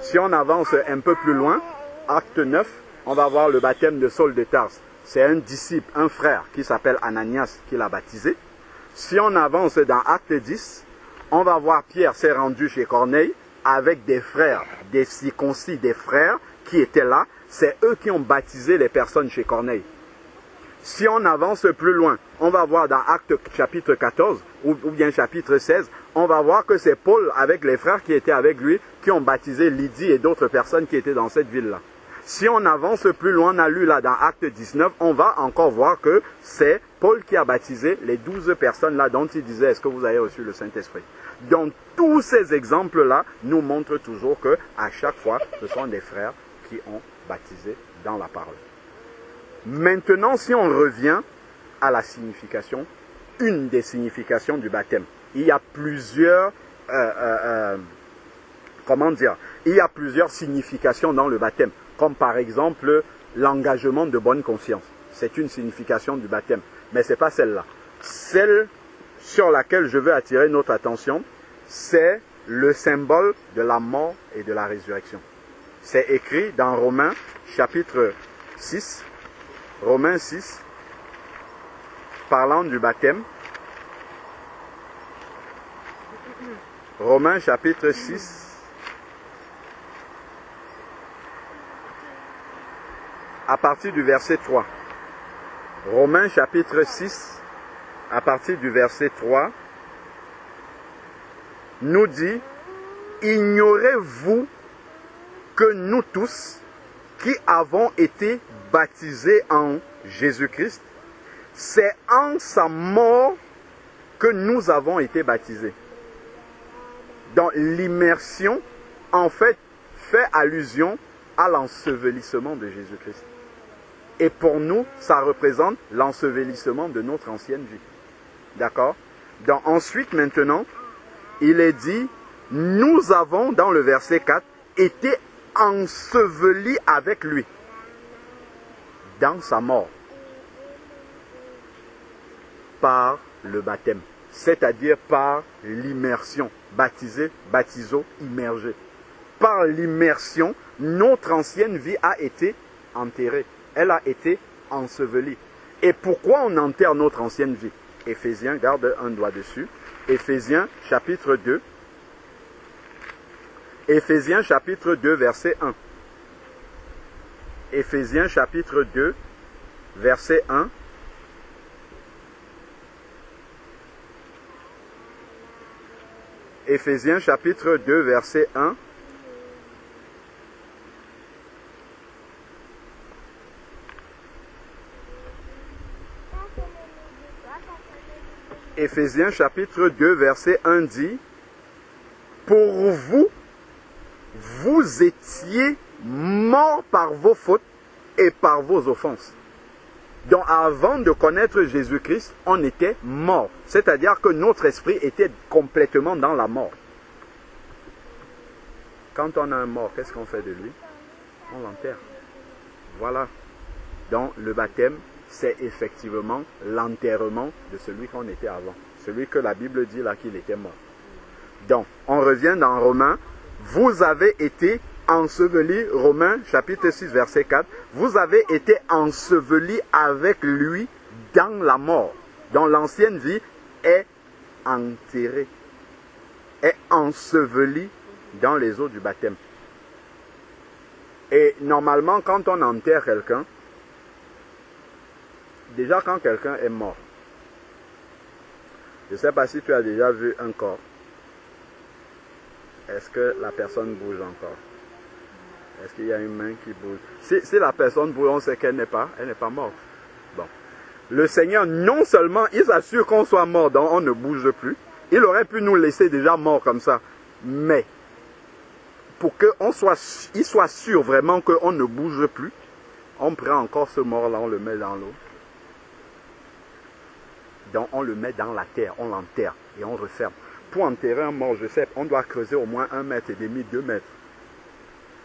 Si on avance un peu plus loin, acte 9, on va voir le baptême de Saul de Tarse. C'est un disciple, un frère qui s'appelle Ananias qui l'a baptisé. Si on avance dans acte 10, on va voir Pierre s'est rendu chez Corneille avec des frères, des circoncis, des frères qui étaient là. C'est eux qui ont baptisé les personnes chez Corneille. Si on avance plus loin, on va voir dans Actes chapitre 14 ou bien chapitre 16, on va voir que c'est Paul avec les frères qui étaient avec lui qui ont baptisé Lydie et d'autres personnes qui étaient dans cette ville-là. Si on avance plus loin, on a lu là dans Acte 19, on va encore voir que c'est Paul qui a baptisé les 12 personnes là dont il disait, est-ce que vous avez reçu le Saint-Esprit? Donc tous ces exemples-là nous montrent toujours que à chaque fois, ce sont des frères qui ont baptisé dans la parole. Maintenant, si on revient à la signification, une des significations du baptême, il y a plusieurs, il y a plusieurs significations dans le baptême, comme par exemple l'engagement de bonne conscience. C'est une signification du baptême, mais ce n'est pas celle-là. Celle sur laquelle je veux attirer notre attention, c'est le symbole de la mort et de la résurrection. C'est écrit dans Romains chapitre 6, Romains 6, parlant du baptême. Romains chapitre 6, à partir du verset 3. Romains chapitre 6, à partir du verset 3, nous dit, ignorez-vous que nous tous qui avons été baptisés en Jésus-Christ, c'est en sa mort que nous avons été baptisés. Donc l'immersion, en fait allusion à l'ensevelissement de Jésus-Christ. Et pour nous, ça représente l'ensevelissement de notre ancienne vie. D'accord? Donc ensuite, maintenant, il est dit, nous avons, dans le verset 4, été ensevelis avec lui dans sa mort par le baptême, c'est-à-dire par l'immersion, baptisé, baptiso, immergé. Par l'immersion, notre ancienne vie a été enterrée, elle a été ensevelie. Et pourquoi on enterre notre ancienne vie? Éphésiens, garde un doigt dessus, Éphésiens chapitre 2, Éphésiens chapitre 2 verset 1. Éphésiens chapitre 2 verset 1. Éphésiens chapitre 2 verset 1. Éphésiens chapitre 2 verset 1 dit, pour vous, vous étiez morts par vos fautes et par vos offenses. Donc avant de connaître Jésus-Christ, on était morts. C'est-à-dire que notre esprit était complètement dans la mort. Quand on a un mort, qu'est-ce qu'on fait de lui? On l'enterre. Voilà. Donc le baptême, c'est effectivement l'enterrement de celui qu'on était avant. Celui que la Bible dit là qu'il était mort. Donc, on revient dans Romains. Vous avez été ensevelis, Romains chapitre 6 verset 4, vous avez été ensevelis avec lui dans la mort. Donc l'ancienne vie est enterrée, est ensevelie dans les eaux du baptême. Et normalement, quand on enterre quelqu'un, déjà quand quelqu'un est mort, je ne sais pas si tu as déjà vu un corps, est-ce que la personne bouge encore? Est-ce qu'il y a une main qui bouge? Si la personne bouge, on sait qu'elle n'est pas morte. Bon. Le Seigneur, non seulement, il s'assure qu'on soit mort, donc on ne bouge plus. Il aurait pu nous laisser déjà morts comme ça. Mais, pour qu'il soit sûr vraiment qu'on ne bouge plus, on prend encore ce mort-là, on le met dans l'eau. Donc on le met dans la terre, on l'enterre et on referme. Pour enterrer un mort, je sais, on doit creuser au moins 1,5 mètre, 2 mètres.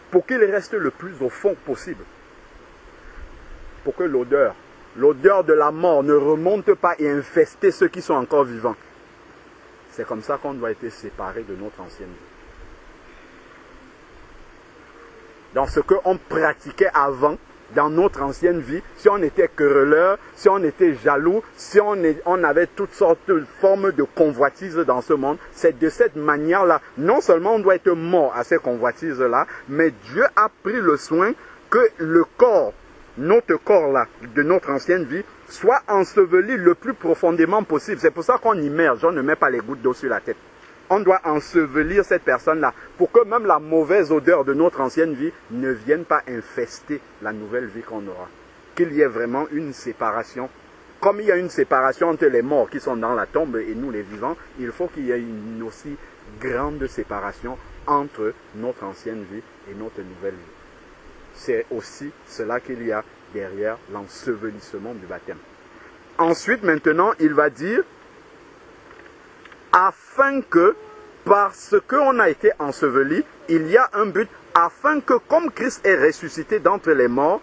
Pour qu'il reste le plus au fond possible. Pour que l'odeur de la mort ne remonte pas et infeste ceux qui sont encore vivants. C'est comme ça qu'on doit être séparé de notre ancienne vie. dans ce qu'on pratiquait avant, dans notre ancienne vie, si on était querelleur, si on était jaloux, si on avait toutes sortes de formes de convoitises dans ce monde, c'est de cette manière-là, non seulement on doit être mort à ces convoitises-là, mais Dieu a pris le soin que le corps, notre corps-là, de notre ancienne vie, soit enseveli le plus profondément possible. C'est pour ça qu'on immerge, on ne met pas les gouttes d'eau sur la tête. On doit ensevelir cette personne-là pour que même la mauvaise odeur de notre ancienne vie ne vienne pas infester la nouvelle vie qu'on aura. Qu'il y ait vraiment une séparation. Comme il y a une séparation entre les morts qui sont dans la tombe et nous les vivants, il faut qu'il y ait une aussi grande séparation entre notre ancienne vie et notre nouvelle vie. C'est aussi cela qu'il y a derrière l'ensevelissement du baptême. Ensuite, maintenant, il va dire afin que, parce qu'on a été enseveli, il y a un but, afin que, comme Christ est ressuscité d'entre les morts,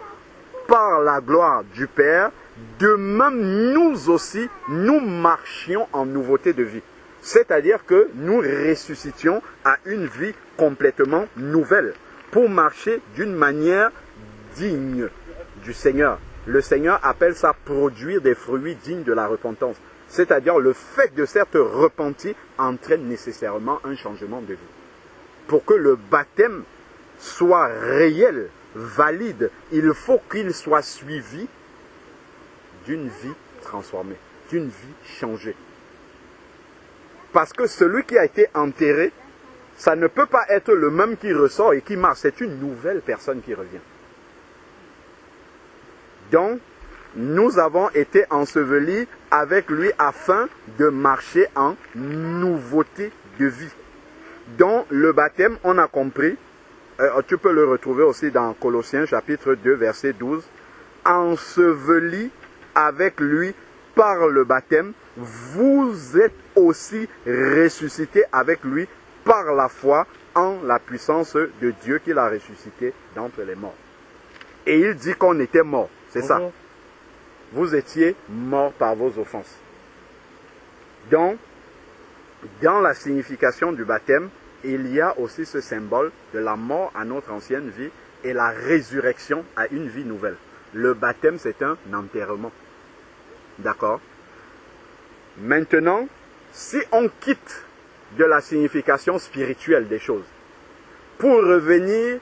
par la gloire du Père, de même nous aussi, nous marchions en nouveauté de vie. C'est-à-dire que nous ressuscitions à une vie complètement nouvelle, pour marcher d'une manière digne du Seigneur. Le Seigneur appelle ça produire des fruits dignes de la repentance. C'est-à-dire le fait de s'être repenti entraîne nécessairement un changement de vie. Pour que le baptême soit réel, valide, il faut qu'il soit suivi d'une vie transformée, d'une vie changée. Parce que celui qui a été enterré, ça ne peut pas être le même qui ressort et qui marche. C'est une nouvelle personne qui revient. Donc, nous avons été ensevelis avec lui afin de marcher en nouveauté de vie. Dans le baptême, on a compris, tu peux le retrouver aussi dans Colossiens chapitre 2 verset 12, ensevelis avec lui par le baptême, vous êtes aussi ressuscités avec lui par la foi en la puissance de Dieu qui l'a ressuscité d'entre les morts. Et il dit qu'on était mort, c'est ça. Vous étiez morts par vos offenses. Donc, dans la signification du baptême, il y a aussi ce symbole de la mort à notre ancienne vie et la résurrection à une vie nouvelle. Le baptême, c'est un enterrement. D'accord? Maintenant, si on quitte de la signification spirituelle des choses, pour revenir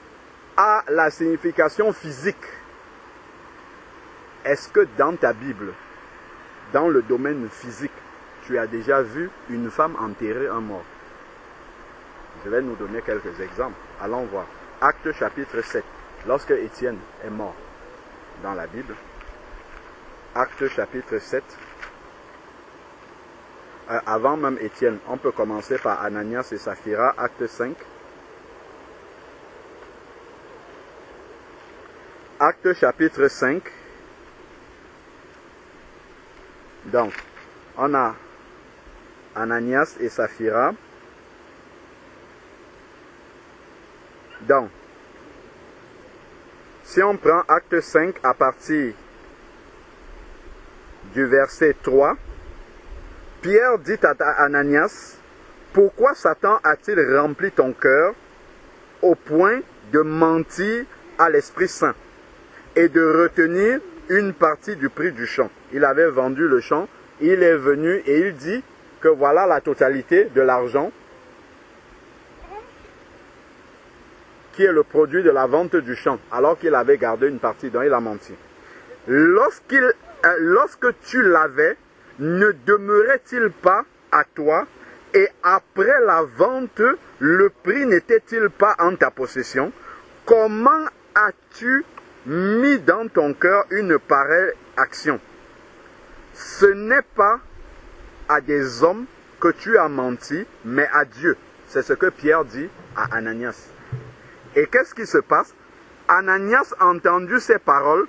à la signification physique, est-ce que dans ta Bible, dans le domaine physique, tu as déjà vu une femme enterrer un mort? Je vais nous donner quelques exemples. Allons voir. Actes chapitre 7, lorsque Étienne est mort dans la Bible. Actes chapitre 7. Avant même Étienne, on peut commencer par Ananias et Saphira, acte 5. Acte chapitre 5. Donc, on a Ananias et Saphira. Donc, si on prend acte 5 à partir du verset 3, Pierre dit à Ananias, « Pourquoi Satan a-t-il rempli ton cœur au point de mentir à l'Esprit Saint et de retenir une partie du prix du champ ?» Il avait vendu le champ, il est venu et il dit que voilà la totalité de l'argent qui est le produit de la vente du champ, alors qu'il avait gardé une partie dont il a menti. Lorsque tu l'avais, ne demeurait-il pas à toi, et après la vente, le prix n'était-il pas en ta possession? Comment as-tu mis dans ton cœur une pareille action? Ce n'est pas à des hommes que tu as menti, mais à Dieu. C'est ce que Pierre dit à Ananias. Et qu'est-ce qui se passe? Ananias a entendu ces paroles,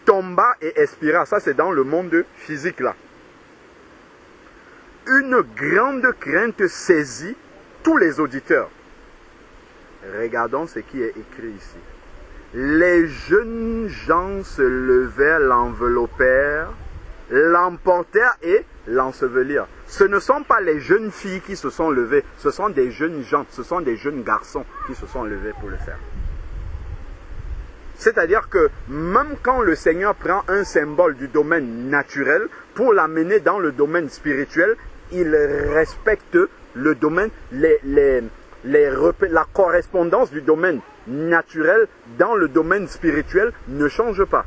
tomba et expira. Ça, c'est dans le monde physique là. Une grande crainte saisit tous les auditeurs. Regardons ce qui est écrit ici. Les jeunes gens se levèrent, l'enveloppèrent, l'emportèrent et l'ensevelirent. Ce ne sont pas les jeunes filles qui se sont levées, ce sont des jeunes gens, ce sont des jeunes garçons qui se sont levés pour le faire. C'est-à-dire que même quand le Seigneur prend un symbole du domaine naturel pour l'amener dans le domaine spirituel, il respecte le domaine, la correspondance du domaine naturel dans le domaine spirituel ne change pas.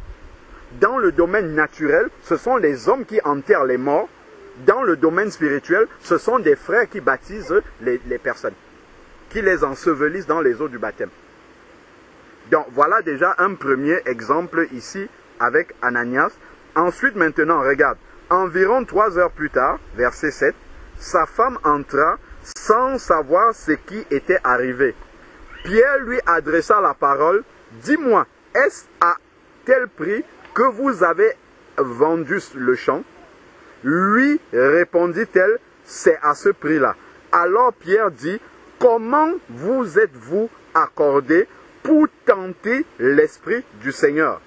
Dans le domaine naturel, ce sont les hommes qui enterrent les morts. Dans le domaine spirituel, ce sont des frères qui baptisent les personnes, qui les ensevelissent dans les eaux du baptême. Donc voilà déjà un premier exemple ici avec Ananias. Ensuite maintenant, regarde, environ 3 heures plus tard, verset 7, sa femme entra sans savoir ce qui était arrivé. Pierre lui adressa la parole, dis-moi, est-ce à tel prix que vous avez vendu le champ? Lui répondit-elle, c'est à ce prix-là. Alors Pierre dit, comment vous êtes-vous accordé pour tenter l'Esprit du Seigneur?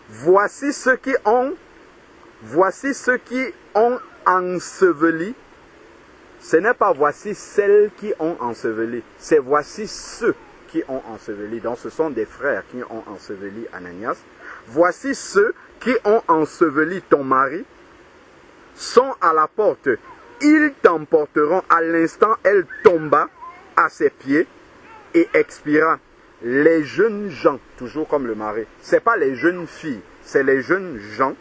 Voici ceux qui ont enseveli. Ce n'est pas voici celles qui ont enseveli, c'est voici ceux qui ont enseveli. Donc ce sont des frères qui ont enseveli Ananias. Voici ceux qui ont enseveli ton mari, sont à la porte. Ils t'emporteront. À l'instant, elle tomba à ses pieds et expira. Les jeunes gens, toujours comme le mari, ce n'est pas les jeunes filles, c'est les jeunes gens.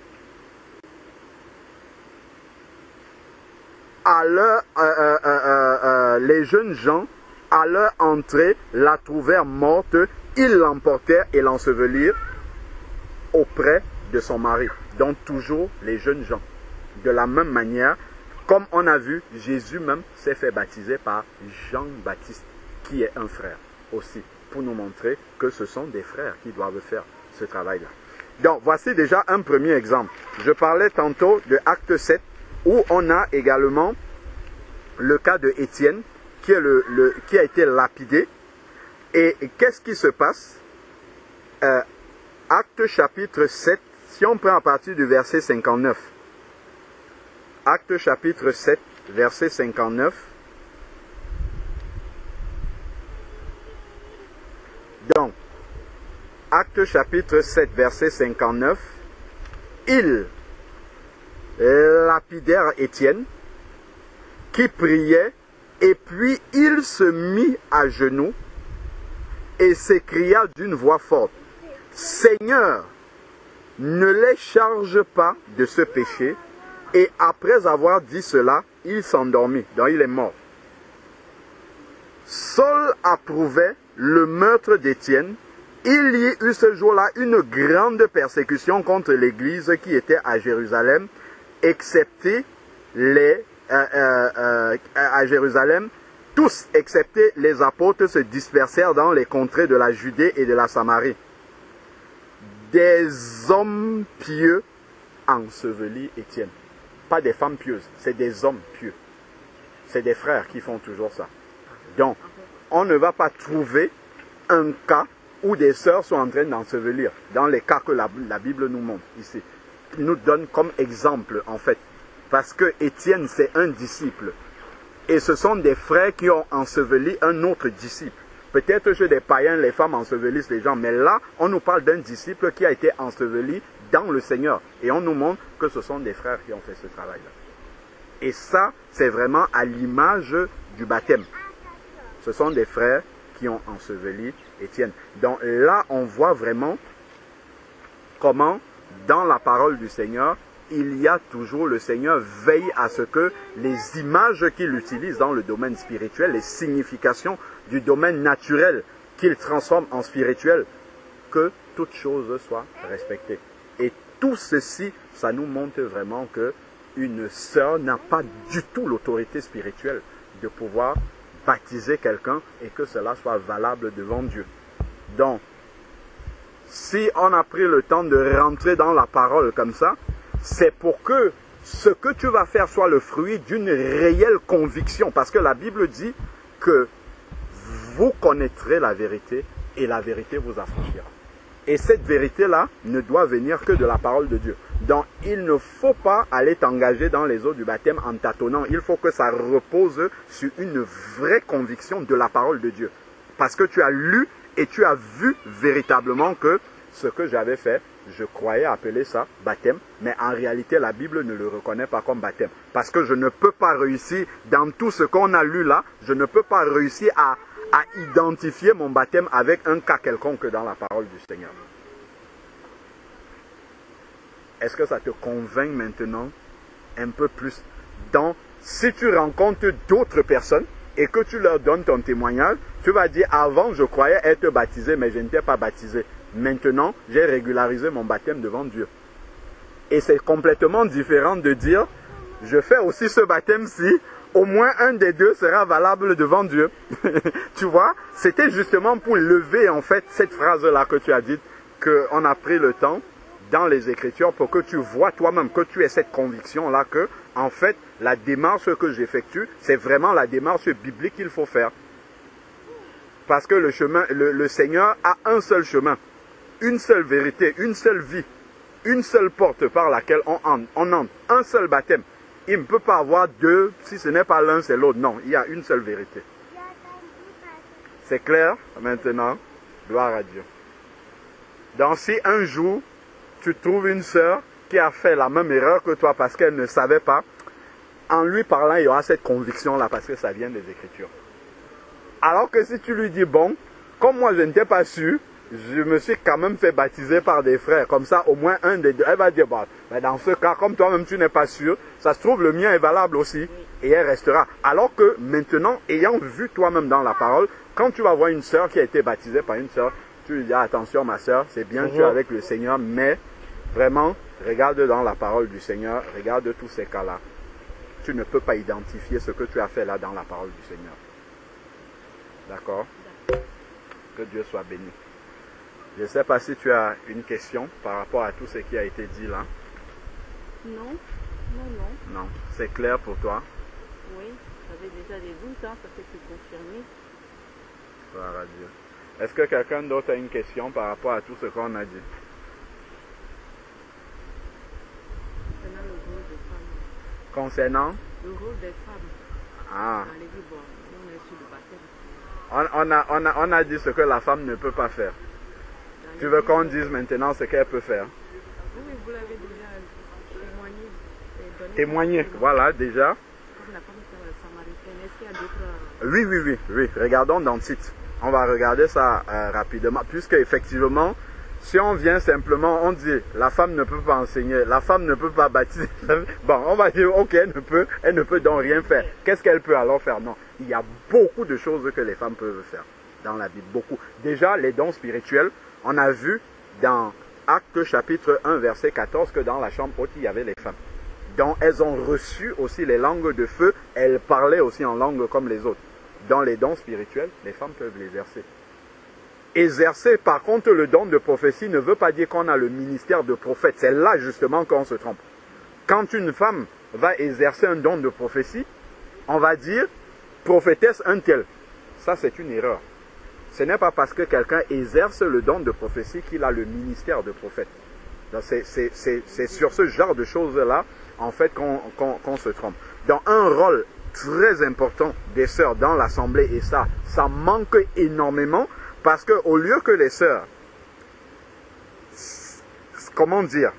Les jeunes gens, à leur entrée, la trouvèrent morte. Ils l'emportèrent et l'ensevelirent auprès de son mari. Donc toujours les jeunes gens. De la même manière, comme on a vu, Jésus même s'est fait baptiser par Jean-Baptiste, qui est un frère aussi, pour nous montrer que ce sont des frères qui doivent faire ce travail-là. Donc voici déjà un premier exemple. Je parlais tantôt de Acte 7, où on a également le cas de Étienne, qui a été lapidé. Et qu'est-ce qui se passe? Acte chapitre 7, si on prend à partir du verset 59. Acte chapitre 7, verset 59. Donc, Acte chapitre 7, verset 59. Ils lapidèrent Étienne, qui priait, et puis il se mit à genoux et s'écria d'une voix forte, « Seigneur, ne les charge pas de ce péché. » Et après avoir dit cela, il s'endormit, donc il est mort. Saul approuvait le meurtre d'Étienne. Il y eut ce jour-là une grande persécution contre l'église qui était à Jérusalem, excepté à Jérusalem, tous, excepté les apôtres, se dispersèrent dans les contrées de la Judée et de la Samarie. Des hommes pieux ensevelis Étienne. Pas des femmes pieuses, c'est des hommes pieux. C'est des frères qui font toujours ça. Donc, on ne va pas trouver un cas où des sœurs sont en train d'ensevelir, dans les cas que la Bible nous montre ici. Nous donne comme exemple, en fait. Parce que Étienne, c'est un disciple. Et ce sont des frères qui ont enseveli un autre disciple. Peut-être chez des païens, les femmes ensevelissent les gens, mais là, on nous parle d'un disciple qui a été enseveli dans le Seigneur. Et on nous montre que ce sont des frères qui ont fait ce travail-là. Et ça, c'est vraiment à l'image du baptême. Ce sont des frères qui ont enseveli Étienne. Donc là, on voit vraiment comment, dans la parole du Seigneur, il y a toujours, le Seigneur veille à ce que les images qu'il utilise dans le domaine spirituel, les significations du domaine naturel qu'il transforme en spirituel, que toute chose soit respectée. Et tout ceci, ça nous montre vraiment que une sœur n'a pas du tout l'autorité spirituelle de pouvoir baptiser quelqu'un et que cela soit valable devant Dieu. Donc, si on a pris le temps de rentrer dans la parole comme ça, c'est pour que ce que tu vas faire soit le fruit d'une réelle conviction. Parce que la Bible dit que vous connaîtrez la vérité et la vérité vous affranchira. Et cette vérité-là ne doit venir que de la parole de Dieu. Donc, il ne faut pas aller t'engager dans les eaux du baptême en tâtonnant. Il faut que ça repose sur une vraie conviction de la parole de Dieu. Parce que tu as lu et tu as vu véritablement que ce que j'avais fait, je croyais appeler ça baptême, mais en réalité la Bible ne le reconnaît pas comme baptême. Parce que je ne peux pas réussir, dans tout ce qu'on a lu là, je ne peux pas réussir à identifier mon baptême avec un cas quelconque dans la parole du Seigneur. Est-ce que ça te convainc maintenant un peu plus? Donc, si tu rencontres d'autres personnes et que tu leur donnes ton témoignage, tu vas dire, avant je croyais être baptisé, mais je n'étais pas baptisé. Maintenant, j'ai régularisé mon baptême devant Dieu. Et c'est complètement différent de dire, je fais aussi ce baptême-ci, au moins un des deux sera valable devant Dieu. Tu vois, c'était justement pour lever en fait cette phrase-là que tu as dite, qu'on a pris le temps dans les Écritures pour que tu vois toi-même, que tu aies cette conviction-là que, en fait, la démarche que j'effectue, c'est vraiment la démarche biblique qu'il faut faire. Parce que le chemin, le Seigneur a un seul chemin, une seule vérité, une seule vie, une seule porte par laquelle on entre, un seul baptême. Il ne peut pas avoir deux, si ce n'est pas l'un, c'est l'autre. Non, il y a une seule vérité. C'est clair maintenant? Gloire à Dieu. Donc si un jour, tu trouves une sœur qui a fait la même erreur que toi parce qu'elle ne savait pas, en lui parlant, il y aura cette conviction-là parce que ça vient des Écritures. Alors que si tu lui dis, bon, comme moi je n'étais pas sûr, je me suis quand même fait baptiser par des frères. Comme ça, au moins un des deux, elle va dire, bon, mais dans ce cas, comme toi-même tu n'es pas sûr, ça se trouve le mien est valable aussi. Et elle restera. Alors que maintenant, ayant vu toi-même dans la parole, quand tu vas voir une sœur qui a été baptisée par une sœur, tu lui dis, attention ma sœur, c'est bien, tu es avec le Seigneur, mais vraiment, regarde dans la parole du Seigneur, regarde tous ces cas-là. Tu ne peux pas identifier ce que tu as fait là dans la parole du Seigneur. D'accord? Que Dieu soit béni. Je ne sais pas si tu as une question par rapport à tout ce qui a été dit là. Non, non, non. Non, c'est clair pour toi? Oui, j'avais déjà des doutes, hein, ça fait que confirmer. Gloire à Dieu. Est-ce que quelqu'un d'autre a une question par rapport à tout ce qu'on a dit? Concernant le rôle des femmes. Concernant? Le rôle des femmes. Ah. Dans les Bibles, on est sur le baptême. On a dit ce que la femme ne peut pas faire. Tu veux qu'on dise maintenant ce qu'elle peut faire? Oui, vous l'avez déjà témoigné. Témoigner, voilà, déjà. Comme la femme samaritaine, est-ce qu'il y a d'autres... Oui. Regardons dans Tite. On va regarder ça rapidement. Puisque effectivement, si on vient simplement, on dit la femme ne peut pas enseigner, la femme ne peut pas baptiser. Bon, on va dire ok, elle ne peut donc rien faire. Qu'est-ce qu'elle peut alors faire? Non, il y a beaucoup de choses que les femmes peuvent faire dans la Bible. Beaucoup. Déjà, les dons spirituels, on a vu dans Actes chapitre 1 verset 14 que dans la chambre haute il y avait les femmes. Donc elles ont reçu aussi les langues de feu, elles parlaient aussi en langue comme les autres. Dans les dons spirituels, les femmes peuvent l'exercer. Exercer par contre le don de prophétie ne veut pas dire qu'on a le ministère de prophète. C'est là justement qu'on se trompe. Quand une femme va exercer un don de prophétie, on va dire prophétesse un tel. Ça c'est une erreur. Ce n'est pas parce que quelqu'un exerce le don de prophétie qu'il a le ministère de prophète. C'est sur ce genre de choses-là, en fait, qu'on se trompe. Dans un rôle très important des sœurs dans l'assemblée, et ça manque énormément, parce qu'au lieu que les sœurs, comment dire,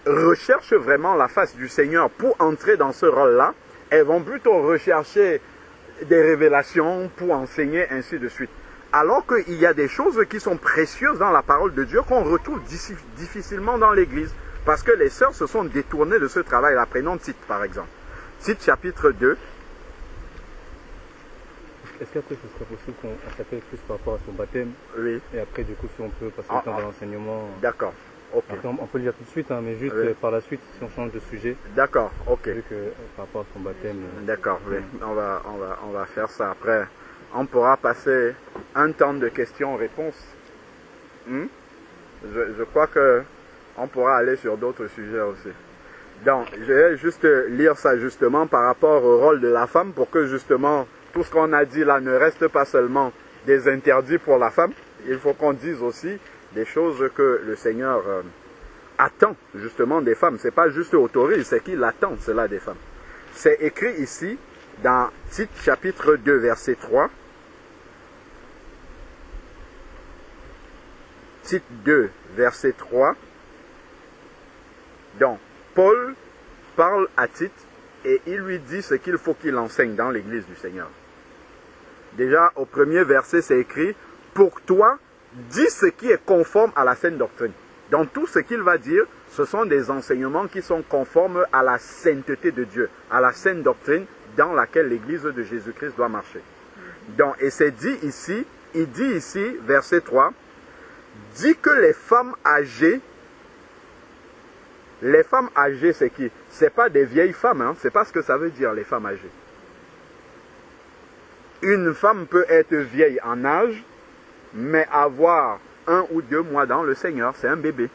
recherchent vraiment la face du Seigneur pour entrer dans ce rôle-là, elles vont plutôt rechercher des révélations pour enseigner, ainsi de suite. Alors qu'il y a des choses qui sont précieuses dans la parole de Dieu qu'on retrouve difficilement dans l'Église. Parce que les sœurs se sont détournées de ce travail-là. Prenons Tite par exemple. Tite chapitre 2. Est-ce qu'après ce serait possible qu'on s'appelle plus par rapport à son baptême? Oui. Et après du coup si on peut passer le temps de l'enseignement. D'accord. Ok. Après, on peut le dire tout de suite, hein, mais juste par la suite si on change de sujet. D'accord, ok. Vu que par rapport à son baptême. D'accord, oui. On va faire ça après. On pourra passer un temps de questions-réponses. Je crois que on pourra aller sur d'autres sujets aussi. Donc, je vais juste lire ça justement par rapport au rôle de la femme pour que justement tout ce qu'on a dit là ne reste pas seulement des interdits pour la femme. Il faut qu'on dise aussi des choses que le Seigneur attend justement des femmes. Ce n'est pas juste autorise, c'est qu'il attend cela des femmes. C'est écrit ici dans Tite chapitre 2 verset 3. Tite 2, verset 3. Donc, Paul parle à Tite et il lui dit ce qu'il faut qu'il enseigne dans l'église du Seigneur. Déjà, au premier verset, c'est écrit, pour toi, dis ce qui est conforme à la saine doctrine. Dans tout ce qu'il va dire, ce sont des enseignements qui sont conformes à la sainteté de Dieu, à la saine doctrine dans laquelle l'église de Jésus-Christ doit marcher. Donc, et c'est dit ici, il dit ici, verset 3, dit que les femmes âgées, c'est qui? C'est pas des vieilles femmes, hein? C'est pas ce que ça veut dire, les femmes âgées. Une femme peut être vieille en âge, mais avoir 1 ou 2 mois dans le Seigneur, c'est un bébé.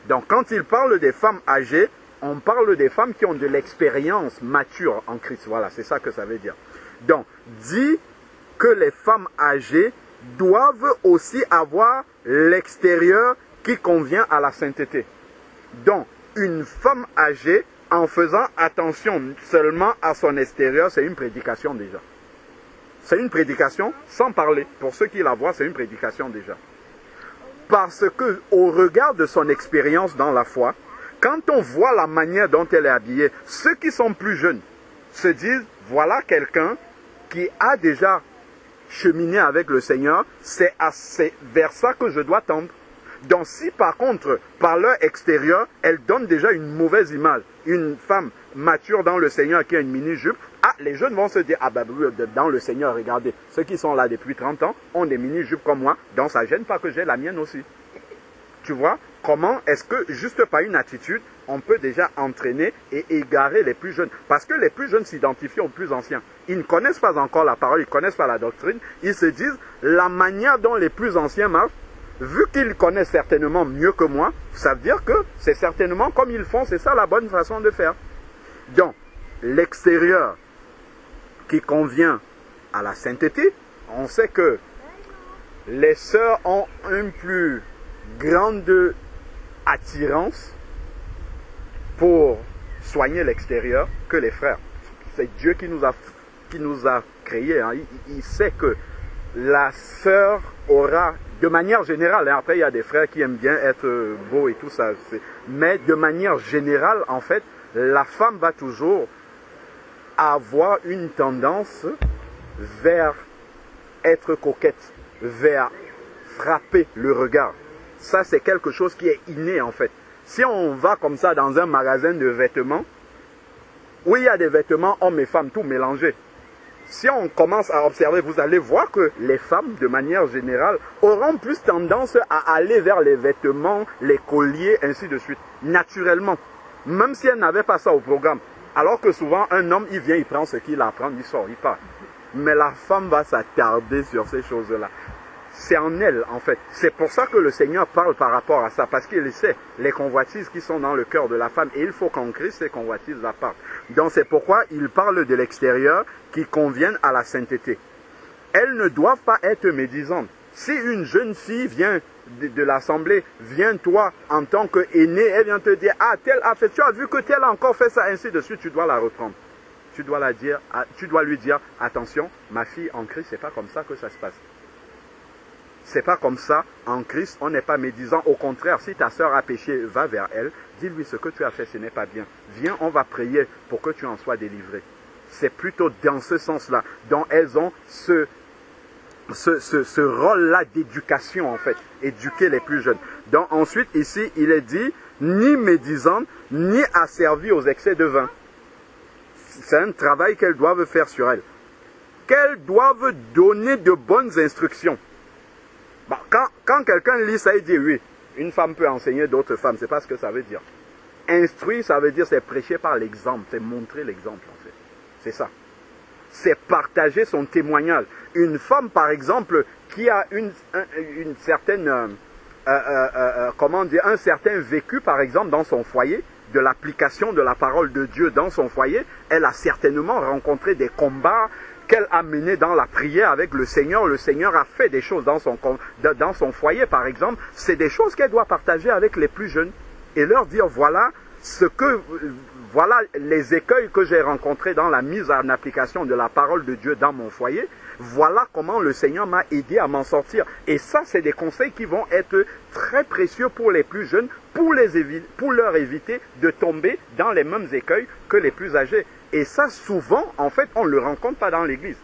Donc quand il parle des femmes âgées, on parle des femmes qui ont de l'expérience mature en Christ. Voilà, c'est ça que ça veut dire. Donc, dit que les femmes âgées doivent aussi avoir l'extérieur qui convient à la sainteté. Donc, une femme âgée, en faisant attention seulement à son extérieur, c'est une prédication déjà. C'est une prédication sans parler. Pour ceux qui la voient, c'est une prédication déjà. Parce que, au regard de son expérience dans la foi, quand on voit la manière dont elle est habillée, ceux qui sont plus jeunes se disent, voilà quelqu'un qui a déjà cheminé avec le Seigneur, c'est vers ça que je dois tendre. Donc si par contre, par leur extérieur, elle donne déjà une mauvaise image, une femme mature dans le Seigneur qui a une mini-jupe, les jeunes vont se dire, dans le Seigneur, regardez, ceux qui sont là depuis 30 ans ont des mini-jupes comme moi, donc ça ne gêne pas que j'ai la mienne aussi. Tu vois, comment est-ce que, juste par une attitude, on peut déjà entraîner et égarer les plus jeunes? Parce que les plus jeunes s'identifient aux plus anciens. Ils ne connaissent pas encore la parole, ils ne connaissent pas la doctrine. Ils se disent, la manière dont les plus anciens marchent, vu qu'ils connaissent certainement mieux que moi, ça veut dire que c'est certainement comme ils font, c'est ça la bonne façon de faire. Donc, l'extérieur qui convient à la sainteté, on sait que les sœurs ont une plus grande attirance pour soigner l'extérieur que les frères. C'est Dieu qui nous a créés. Hein. Il sait que la sœur aura, de manière générale, hein, après il y a des frères qui aiment bien être beaux et tout ça, mais de manière générale, en fait, la femme va toujours avoir une tendance vers être coquette, vers frapper le regard. Ça, c'est quelque chose qui est inné, en fait. Si on va comme ça dans un magasin de vêtements, où il y a des vêtements hommes et femmes, tout mélangés, si on commence à observer, vous allez voir que les femmes, de manière générale, auront plus tendance à aller vers les vêtements, les colliers, ainsi de suite, naturellement. Même si elles n'avaient pas ça au programme. Alors que souvent, un homme, il vient, il prend ce qu'il a à prendre, il sort, il part. Mais la femme va s'attarder sur ces choses-là. C'est en elle, en fait. C'est pour ça que le Seigneur parle par rapport à ça, parce qu'il sait les convoitises qui sont dans le cœur de la femme, et il faut qu'en Christ, ces convoitises-là partent. Donc c'est pourquoi il parle de l'extérieur qui conviennent à la sainteté. Elles ne doivent pas être médisantes. Si une jeune fille vient de l'assemblée, vient toi en tant qu'aîné, elle vient te dire, tel a fait, tu as vu que tel a encore fait ça, ainsi de suite, tu dois la reprendre. Tu dois lui dire, attention, ma fille en Christ, c'est pas comme ça que ça se passe. C'est pas comme ça, en Christ, on n'est pas médisant. Au contraire, si ta sœur a péché, va vers elle, dis-lui ce que tu as fait, ce n'est pas bien. Viens, on va prier pour que tu en sois délivré. C'est plutôt dans ce sens-là, dont elles ont ce rôle-là d'éducation, en fait, éduquer les plus jeunes. Donc ensuite, ici, il est dit, ni médisante, ni asservie aux excès de vin. C'est un travail qu'elles doivent faire sur elles. Qu'elles doivent donner de bonnes instructions. Bon, quand quelqu'un lit ça, il dit oui, une femme peut enseigner d'autres femmes, c'est pas ce que ça veut dire. Instruire, ça veut dire c'est prêcher par l'exemple, c'est montrer l'exemple en fait. C'est ça. C'est partager son témoignage. Une femme par exemple qui a une certaine, un certain vécu par exemple dans son foyer, de l'application de la parole de Dieu dans son foyer, elle a certainement rencontré des combats qu'elle a menés dans la prière avec le Seigneur. Le Seigneur a fait des choses dans son foyer, par exemple. C'est des choses qu'elle doit partager avec les plus jeunes et leur dire, voilà ce que voilà les écueils que j'ai rencontrés dans la mise en application de la parole de Dieu dans mon foyer. Voilà comment le Seigneur m'a aidé à m'en sortir. Et ça, c'est des conseils qui vont être très précieux pour les plus jeunes, pour leur éviter de tomber dans les mêmes écueils que les plus âgés. Et ça, souvent, en fait, on ne le rencontre pas dans l'église.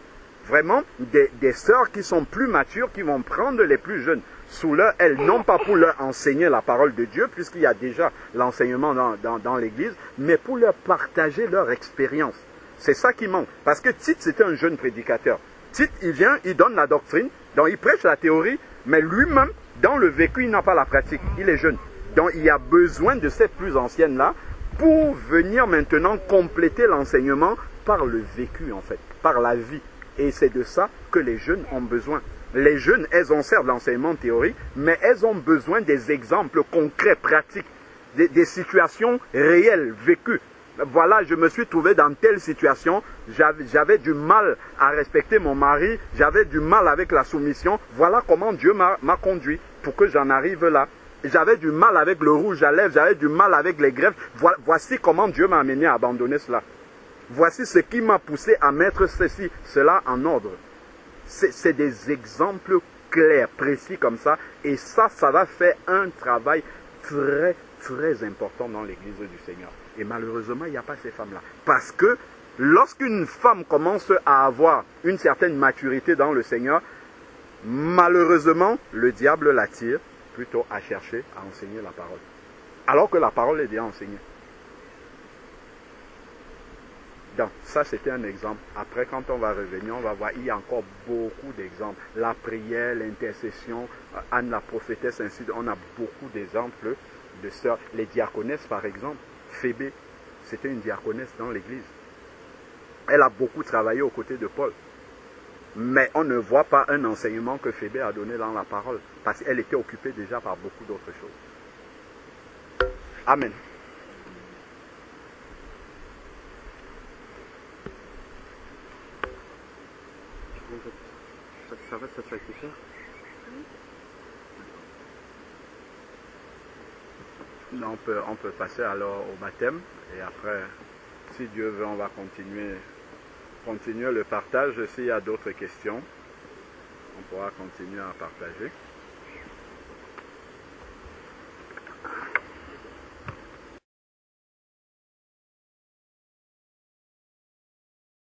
Vraiment, des sœurs qui sont plus matures, qui vont prendre les plus jeunes sous leur aile, non pas pour leur enseigner la parole de Dieu, puisqu'il y a déjà l'enseignement dans l'église, mais pour leur partager leur expérience. C'est ça qui manque. Parce que Tite, c'était un jeune prédicateur. Tite, il vient, il donne la doctrine, donc il prêche la théorie, mais lui-même, dans le vécu, il n'a pas la pratique. Il est jeune. Donc il y a besoin de ces plus anciennes-là pour venir maintenant compléter l'enseignement par le vécu, en fait, par la vie. Et c'est de ça que les jeunes ont besoin. Les jeunes, elles ont certes l'enseignement théorique, mais elles ont besoin des exemples concrets, pratiques, des situations réelles, vécues. Voilà, je me suis trouvé dans telle situation, j'avais du mal à respecter mon mari, j'avais du mal avec la soumission. Voilà comment Dieu m'a conduit pour que j'en arrive là. J'avais du mal avec le rouge à lèvres, j'avais du mal avec les greffes. Voici comment Dieu m'a amené à abandonner cela. Voici ce qui m'a poussé à mettre ceci, cela en ordre. C'est des exemples clairs, précis comme ça. Et ça va faire un travail très, très important dans l'église du Seigneur. Et malheureusement, il n'y a pas ces femmes-là. Parce que lorsqu'une femme commence à avoir une certaine maturité dans le Seigneur, malheureusement, le diable l'attire plutôt à chercher à enseigner la parole. Alors que la parole est déjà enseignée. Donc, ça, c'était un exemple. Après, quand on va revenir, on va voir, il y a encore beaucoup d'exemples. La prière, l'intercession, Anne la prophétesse, ainsi de suite. On a beaucoup d'exemples de sœurs. Les diaconesses, par exemple. Phébé, c'était une diaconesse dans l'église. Elle a beaucoup travaillé aux côtés de Paul. Mais on ne voit pas un enseignement que Phébé a donné dans la parole. Parce qu'elle était occupée déjà par beaucoup d'autres choses. Amen. Ça reste à sacrifier. On peut passer alors au baptême. Et après, si Dieu veut, on va continuer le partage. S'il y a d'autres questions, on pourra continuer à partager.